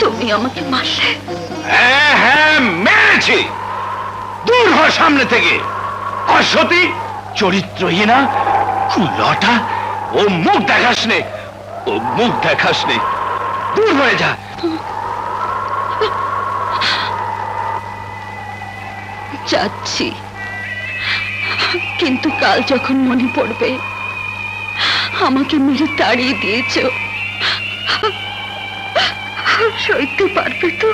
তুমি আমাকে মারলে। হ্যাঁ হ্যাঁ, মেরেছি। দূর হ সামনে থেকে। অসতী, চরিত্রহীনা, কুলটা। ও মুখ দেখাস নে, ও মুখ দেখাস নে। দূর হয়ে যা। যাচ্ছি, কিন্তু কাল যখন মনে পড়বে আমাকে মেরে তাড়িয়ে দিয়েছ, সইতে পারবে তো?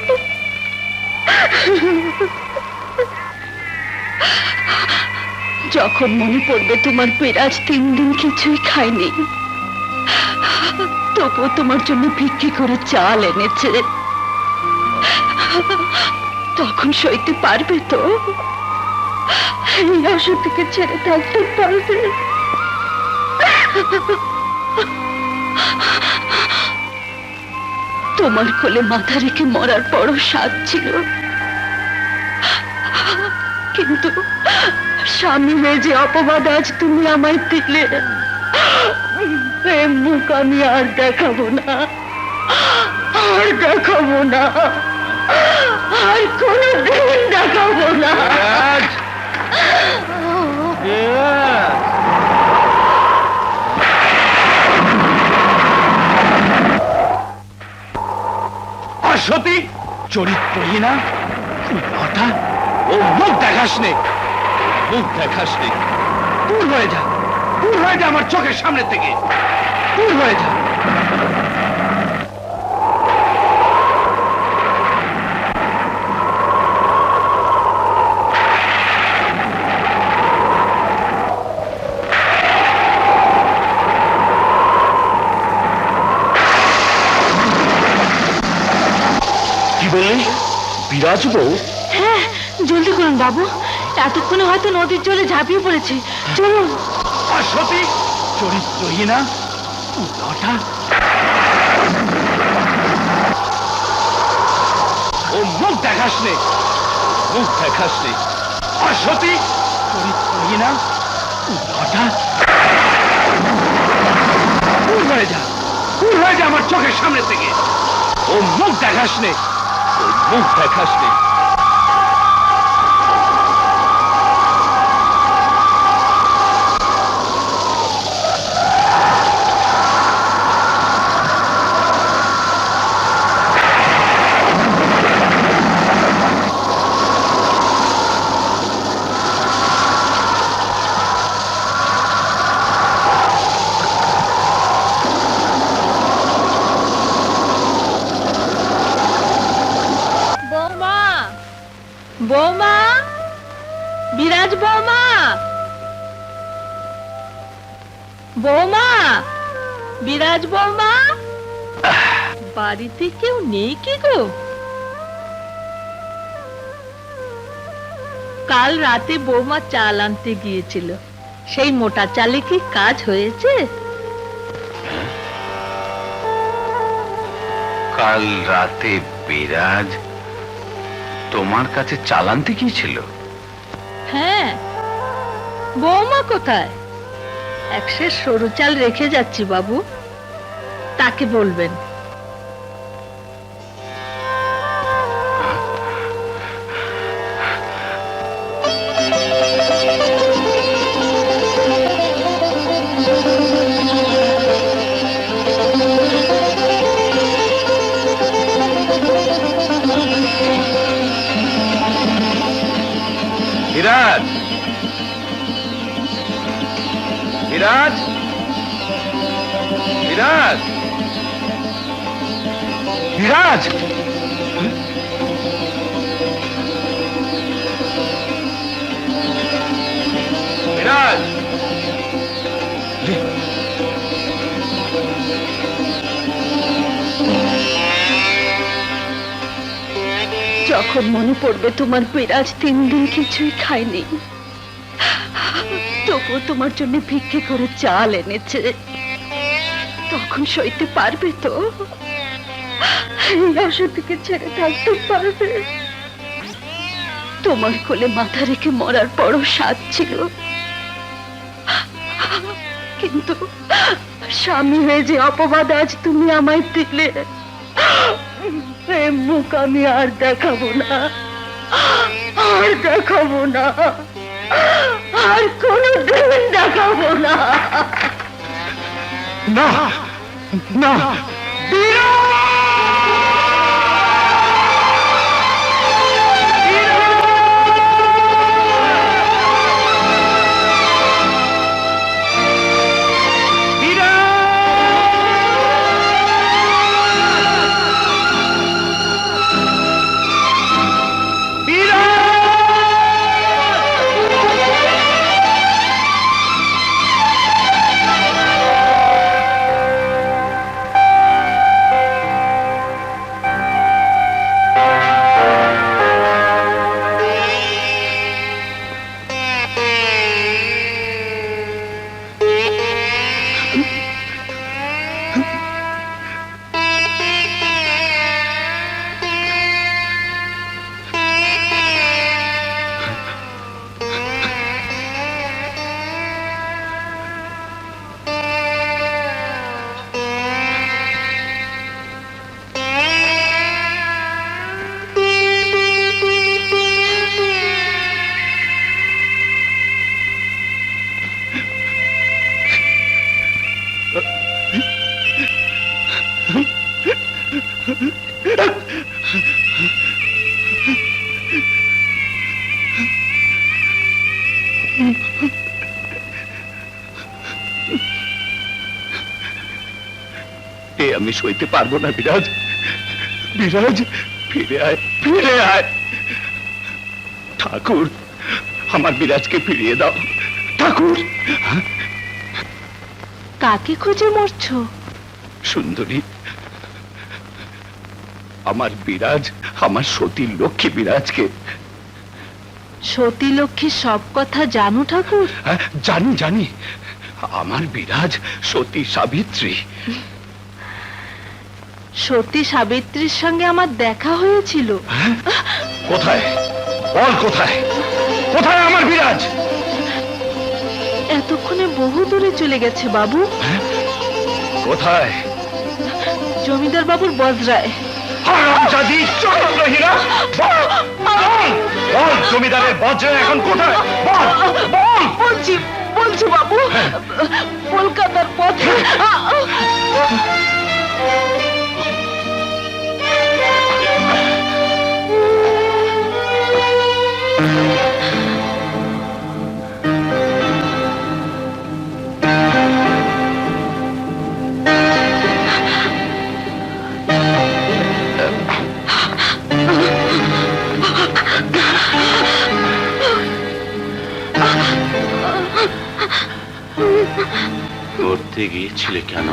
যখন মনে পড়বে তোমার পেরাজ 3 দিন কিছুই খায়নি, তবুও তোমার জন্য ভিক্ষে করে চাল এনেছে, তখন সইতে পারবে তো? এই অসত্যকে ছেড়ে থাকতে পারবে? তোমার কোলে মাথা রেখে মরার বড় স্বাদ ছিল, কিন্তু স্বামী হয়ে যে অপবাদ আজ তুমি আমায় দিলে, প্রেম মুখ আমি আর দেখাবো না, আর দেখাবো না, আর কোনোদিন দেখাবো না। অসতী, চরিত্রহীনা, কুলটা। ও মুখ দেখাস নে, মুখ দেখাস নে। দূর হয়ে যা, দূর হয়ে যা আমার চোখের সামনে থেকে। দূর হয়ে যা। বললি বিরাজ বউ? হ্যাঁ, জলদি করুন বাবু, এতক্ষণে হয়তো নদীর জলে ঝাঁপিয়ে পড়েছে। চলুন। আর সতী চরিত্রহীনা লটা, ও মুখ দেখাস নে, মুখ দেখাস নে। আর সতী চরিত্রহীনা লটা, দূর হয়ে যা, দূর হয়ে যা আমার চোখের সামনে থেকে। ও মুখ দেখাস নে, ও মুখ দেখাস নে। বৌমা, বৌমা, বিরাজ বৌমা, বৌমা, বিরাজ বৌমা, বাড়িতে কেউ নেই কি গো? কাল রাতে বৌমা চাল আনতে গিয়েছিল, সেই মোটা চালে কি কাজ হয়েছে? কাল রাতে বিরাজ তোমার কাছে চাল আনতে গিয়েছিল? হ্যাঁ, বৌমা কোথায়? এক সের সরু চাল রেখে যাচ্ছি বাবু, তাকে বলবেন। বিরাজ, বিরাজ, বিরাজ, বিরাজ, বিরাজ, যখন মনে পড়বে তোমার বিরাজ 3 দিন কিছুই খায়নি, তবুও তোমার জন্য ভিক্ষে করে চাল এনেছে, তখন সইতে পারবে তো? এই অসতিকে ছেড়ে থাকতে পারবে? তোমার কোলে মাথা রেখে মরার বড় স্বাদ ছিল, কিন্তু স্বামী হয়ে যে অপবাদ আজ তুমি আমায় দিলে, প্রেম মুখ আমি আর দেখাবো না, আর দেখাবো না, আর কোনোদিন দেখাবো না। না, না, এ আমি সইতে পারবো না বিরাজ, বিরাজ ফিরে আয়, ফিরে আয়। ঠাকুর, আমার বিরাজকে ফিরিয়ে দাও ঠাকুর। কাকে খুঁজে মরছো? সুন্দরী, আমার বিরাজ, আমার সতী লক্ষ্মী বিরাজকে। সতী লক্ষ্মীর সব কথা জানো ঠাকুর? হ্যাঁ, জানি জানি। আমার বিরাজ সতী সাবিত্রী। সতী সাবিত্রীর সঙ্গে আমার দেখা হয়েছিল। হ্যাঁ? কোথায়? বল কোথায়? কোথায় আমার বিরাজ? এতক্ষণে বহু দূরে চলে গেছে বাবু। হ্যাঁ? কোথায়? জমিদার বাবুর বজরায়। হারামজাদি চরিত্রহীনা! বল, বল, বল, জমিদারের বজ্র এখন কোথায়? বল, বল! বলছি বলছি বাবু, কলকাতার পথে। করতে গিয়েছিলে কেন?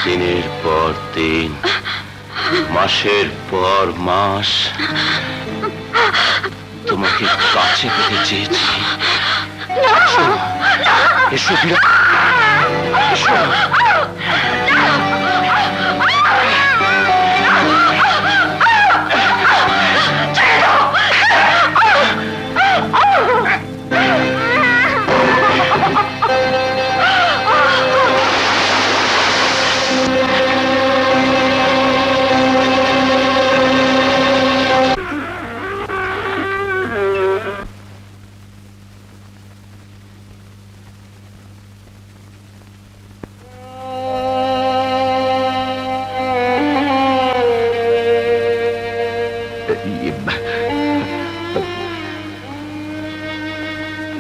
দিনের পর দিন, মাসের পর মাস তোমাকে কাছে পেতে চেয়েছি। এসো বিরাজ, এসো।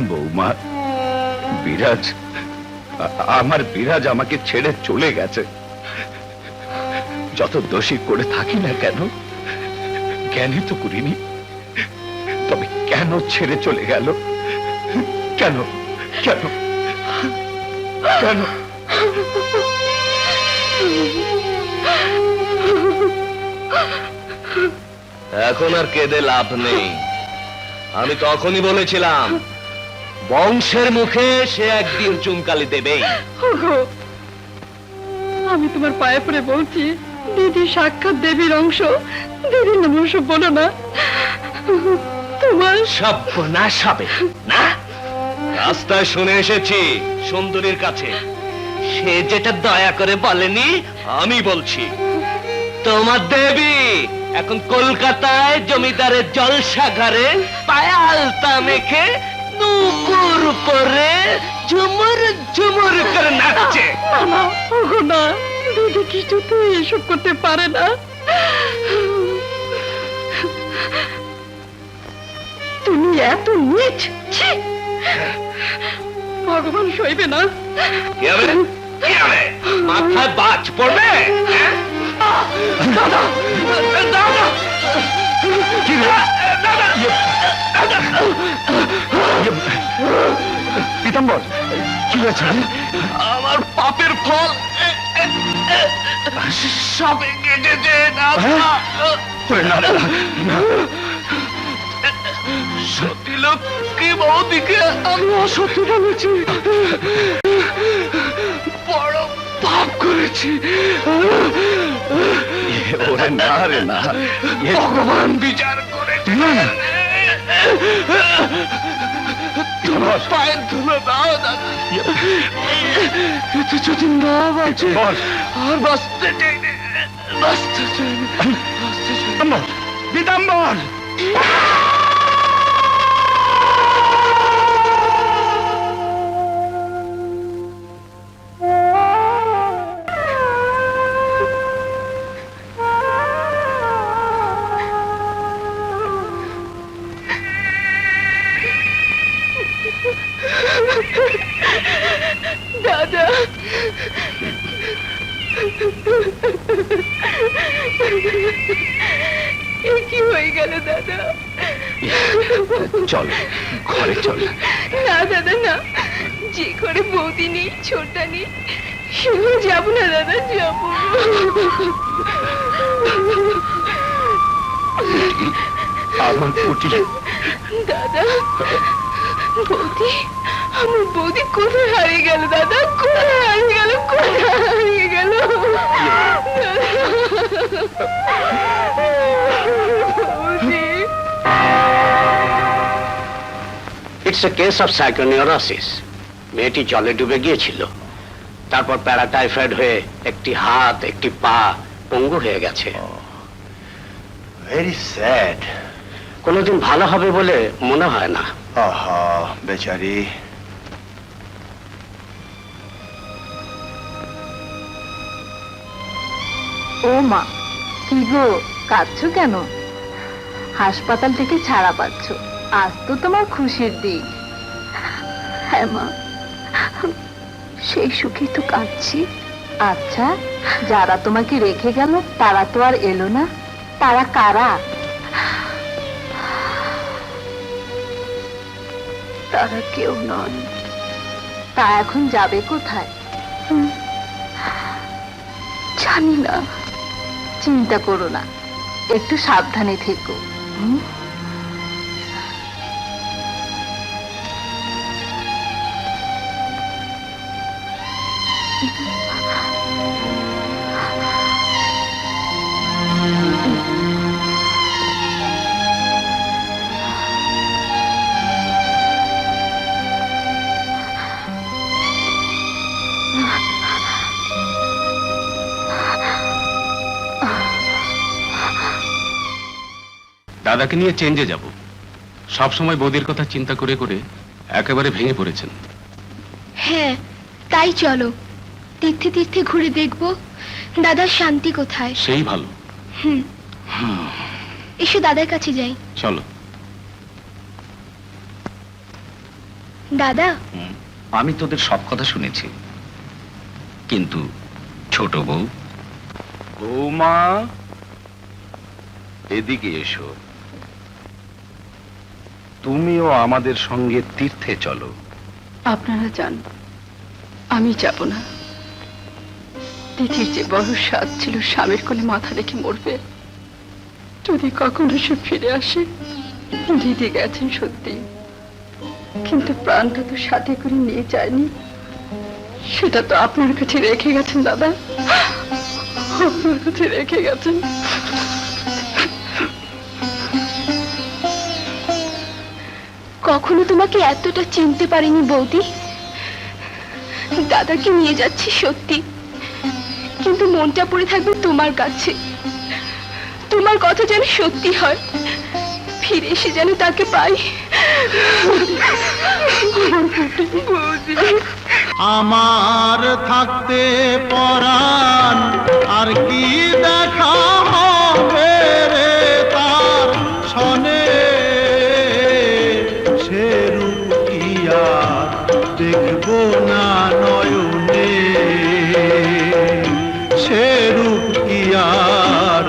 বৌমা, বিরাজ, আমার বিরাজ আমাকে ছেড়ে চলে গেছে। যত দোষী করে থাকি না কেন, জ্ঞানই তো করিনি। তবে কেন ছেড়ে চলে গেল? কেন কেন কেন? এখন আর কেঁদে লাভ নেই। আমি তখনই বলেছিলাম বংশের মুখে সে একদিন চুনকালি দেবেই। ওগো, আমি তোমার পায়ে পড়ে বলছি, দিদি সাক্ষাৎ দেবীর অংশ, দিদির নাম অংশ বলো না। তোমার সর্বনাশ হবে না। রাস্তায় শুনে এসেছি সুন্দরীর কাছে, সে যেটা দয়া করে বলেনি আমি বলছি। তোমার দেবী এখন কলকাতায় জমিদারের জলসাঘরে পায়ে আলতা মেখে নুপুর পরে ঝুমুর ঝুমুর করে নাচছে। না, ওগো না, দিদি কিছুতেই এসব করতে পারে না। তুমি এত নীচ! ছি! ভগবান সইবে না। কি হবে? কি হবে? মাথায় বাজ পড়বে? দাদা, দাদা, পীতাম্বর, কি হয়েছে? আমার পাপের ফল সবে কেটেছে। সতী লক্ষ্মী বৌদিকে আমি অসত্য বলেছি, বড় পাপ করেছি। ওরে না রে না, ভগবান বিচার করে পায়ের ধুলো দাও দাদা। এতে যদি না বাঁচে আর বাঁচতে চাই না, বাঁচতে চাই না। পীতাম্বর! দাদা, এ কি হয়ে গেল দাদা? চল, ঘরে চল। না দাদা না, যে ঘরে বৌদি নেই, ছোটা নেই, শুধু যাবো না দাদা, যাবো না। আমার পুটি, দাদা, বৌদি, আমার বৌদি কোথায় হারিয়ে গেল দাদা? কোথায় হারিয়ে গেল? কোথায় হারিয়ে গেল? বৌদি, ইটস এ কেস অফ সাইকোনিউরোসিস। মেয়েটি জলে ডুবে গিয়েছিল, তারপর প্যারাটাইফয়েড হয়ে একটি হাত একটি পা পঙ্গু হয়ে গেছে। Very sad. কোনোদিন ভালো হবে বলে মনে হয় না। আহা বেচারি। ও মা, কি গো, কাঁদছো কেন? হাসপাতাল থেকে ছাড়া পাচ্ছ, আজ তো তোমার খুশির দিন। হ্যাঁ মা, সেই সুখে তো কাঁদছি। আচ্ছা, যারা তোমাকে রেখে গেল তারা তো আর এলো না, তারা কারা? তারা কেউ নয়। তা এখন যাবে কোথায়? জানি না। চিন্তা করো না, একটু সাবধানে থেকো। দাদাকে নিয়ে চেঞ্জে যাব। সব সময় বৌদির কথা চিন্তা করে করে একেবারে ভেঙে পড়েছেন। হ্যাঁ, তাই চলো তীর্থে তীর্থে ঘুরে দেখবো দাদার শান্তি কোথায়। সেই ভালো। এসো দাদার কাছে যাই। চলো। দাদা, আমি তোদের সব কথা শুনেছি, কিন্তু ছোট বউ। বৌমা, এদিকে এসো। তুমিও আমাদের সঙ্গে তীর্থে চলো। আপনারা যান, আমি যাব না। তিথির যে বড় স্বাদ ছিল স্বামীর কোলে মাথা রেখে মরবে, যদি কখনো সে ফিরে আসে। দিদি গেছেন সত্যি, কিন্তু প্রাণটা তো সাথে করে নিয়ে যায়নি। সেটা তো আপনার কাছে রেখে গেছেন দাদা, আপনার কাছে রেখে গেছেন। কখনো তোমাকে এতটা চিনতে পারিনি বৌদি। দাদাকে নিয়ে যাচ্ছি সত্যি, কিন্তু মনটা পড়ে থাকবে তোমার কাছে। তোমার কথা যেন সত্যি হয়, ফিরে এসে যেন তাকে পাই। বৌদি, আমার থাকতে পরাণ আর কি দেখা হবে রে তার সনে, সে রূপ কি আর দেখবো না নয়নে, সে রূপ কি আর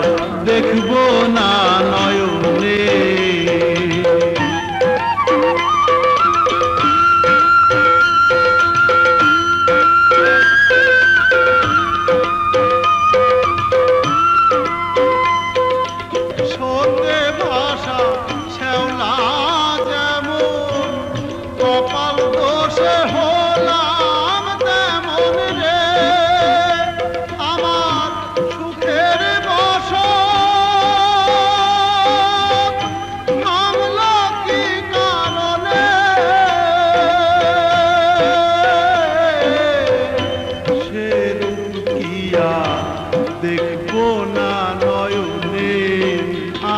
দেখবো না নয়নে। সোতে ভাষা শ্যাওলা যেমন, কপাল দোষে হলাম তেমন রে। আমার সুখের বসত ভাঙলো কি কারণে, সে রূপ কি আর দেখবো না নয়নে।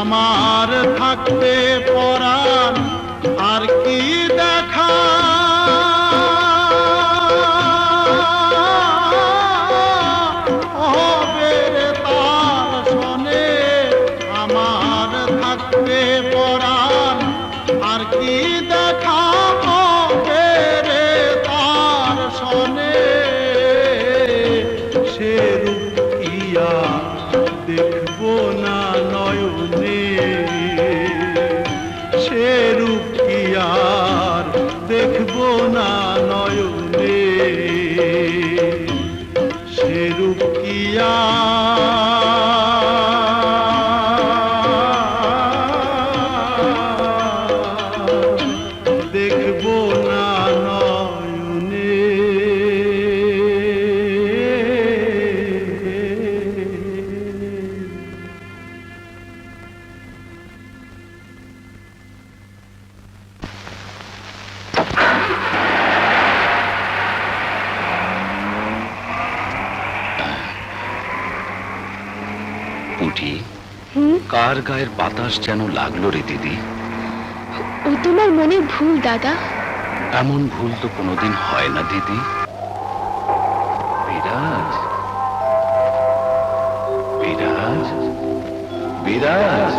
আমার থাকতে পরাণ আর কি দেখা হবে রে তার সনে, আমার থাকতে পরাণ আর কি দেখা হবে রে তার সনে, সে রূপ কি আর দেখবো না নয়নে, সে রূপ কি আর দেখবো না নয়নে। কার গায়ের বাতাস যেন লাগলো রে দিদি? ও তোমার মনের ভুল দাদা। এমন ভুল তো কোনোদিন হয় না দিদি। বিরাজ, বিরাজ, বিরাজ।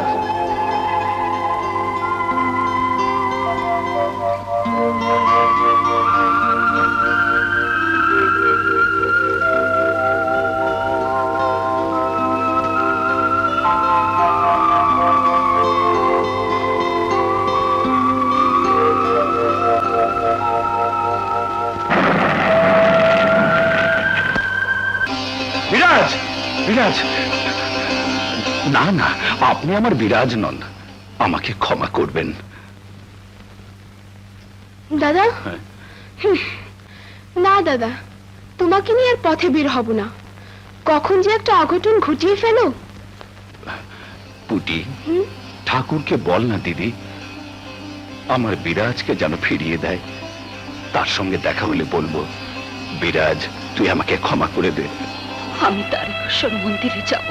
বিরাজ, বিরাজ। না না, আপনি আমার বিরাজ নন, আমাকে ক্ষমা করবেন। দাদা হ্যাঁ। না দাদা, তোমাকে নিয়ে আর পথে বের হব না। কখন যে একটা অঘটন ঘটিয়ে ফেলো। পুটি, ঠাকুরকে বল না দিদি, আমার বিরাজকে যেন ফিরিয়ে দেয়। তার সঙ্গে দেখা হলে বলবো, বিরাজ তুই আমাকে ক্ষমা করে দে। আমি তারকেশ্বর মন্দিরে যাব,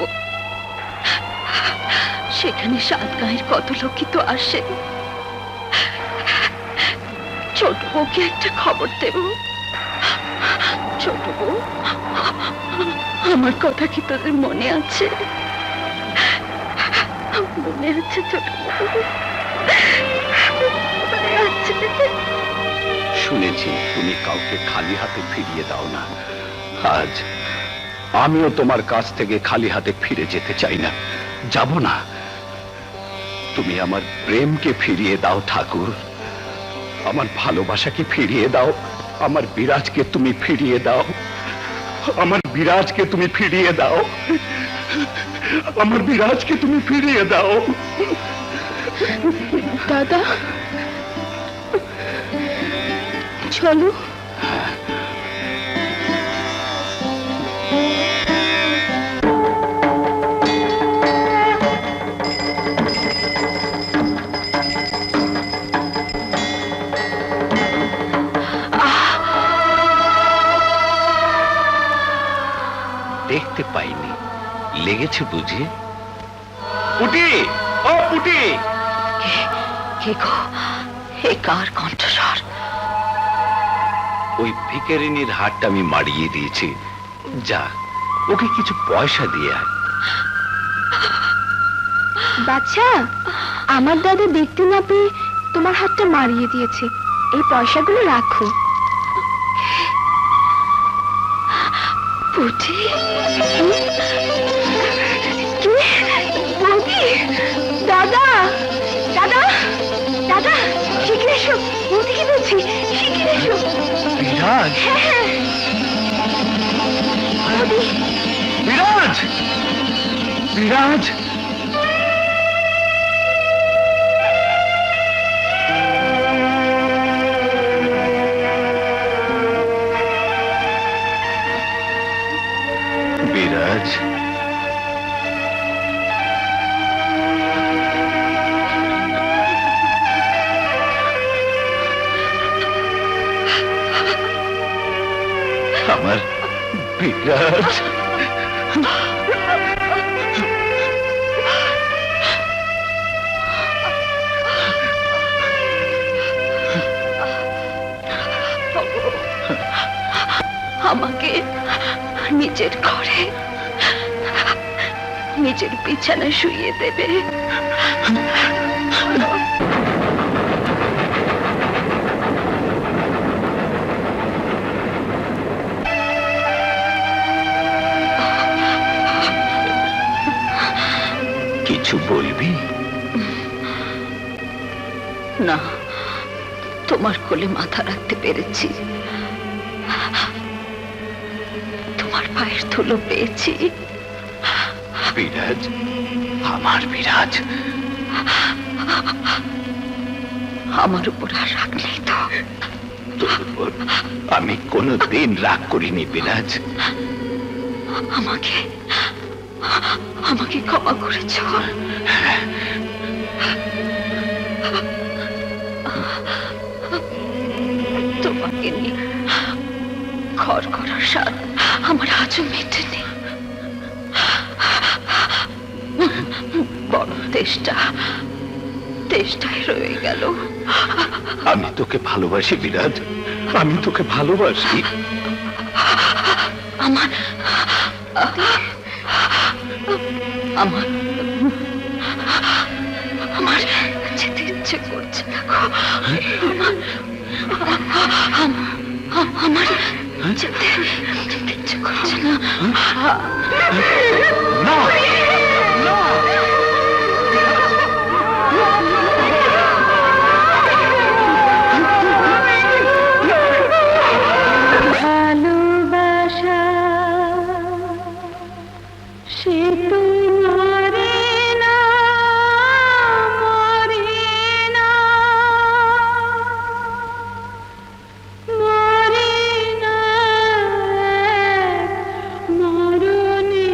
সেখানে 7 গাঁয়ের কত লোকই তো আসে। ছোট বউকে একটা খবর দেব। ছোট বউ, আমার কথা কি তোদের মনে আছে? মনে আছে ছোট বউ? মনে আছে? শুনেছি তুমি কাউকে খালি হাতে ফিরিয়ে দাও না। আজ আমিও তোমার কাছ থেকে খালি হাতে ফিরে যেতে চাই না, যাব না। তুমি আমার প্রেমকে ফিরিয়ে দাও ঠাকুর, আমার ভালোবাসাকে ফিরিয়ে দাও, আমার বিরাজকে তুমি ফিরিয়ে দাও, আমার বিরাজকে তুমি ফিরিয়ে দাও, আমার বিরাজকে তুমি ফিরিয়ে দাও। দাদা চলো। দেখতে পাইনি, লেগেছে বুঝি? পুটি, ও পুটি। কে গো? এ কার কণ্ঠস্বর? ওই ভিখারিনীর হাতটা আমি মারিয়ে দিয়েছি, যা ওকে কিছু পয়সা দিয়ে আয়। বাচ্চা, আমার দাদা দেখতে না পেয়ে তোমার হাতটা মারিয়ে দিয়েছে। এই পয়সাগুলো রাখো। পুটি, বৌদি, দাদা, দাদা, দাদা, শিগগির এসো। বৌদিকে বলছি, শিগগির এসো। বিরাজ, হ্যাঁ, বৌদি। বিরাজ, বিরাজ। বিরাজ, আমার বিরাজ। আমাকে নিজের ঘরে, নিজের বিছানায় শুইয়ে দেবে। কিছু বলবি? না, তোমার কোলে মাথা রাখতে পেরেছি, তোমার পায়ের ধুলো পেয়েছি। বিরাজ, আমার বিরাজ। আমার উপর আর রাগ নেই তো? তোর উপর আমি কোনোদিন রাগ করিনি বিরাজ। আমাকে আমাকে ক্ষমা করেছ? তোমাকে নিয়ে ঘর করার স্বাদ আমার আজও মেটেনি। বরং তেষ্টায় রয়ে গেল। আমি তোকে ভালোবাসি বিরাজ, আমি তোকে ভালোবাসি। আমার আমার আমার যেতে ইচ্ছে করছে না গো। আমার যেতে ইচ্ছে করছে না। ভালোবাসা সে তো মরে না, মরে না, মরে না মরণে।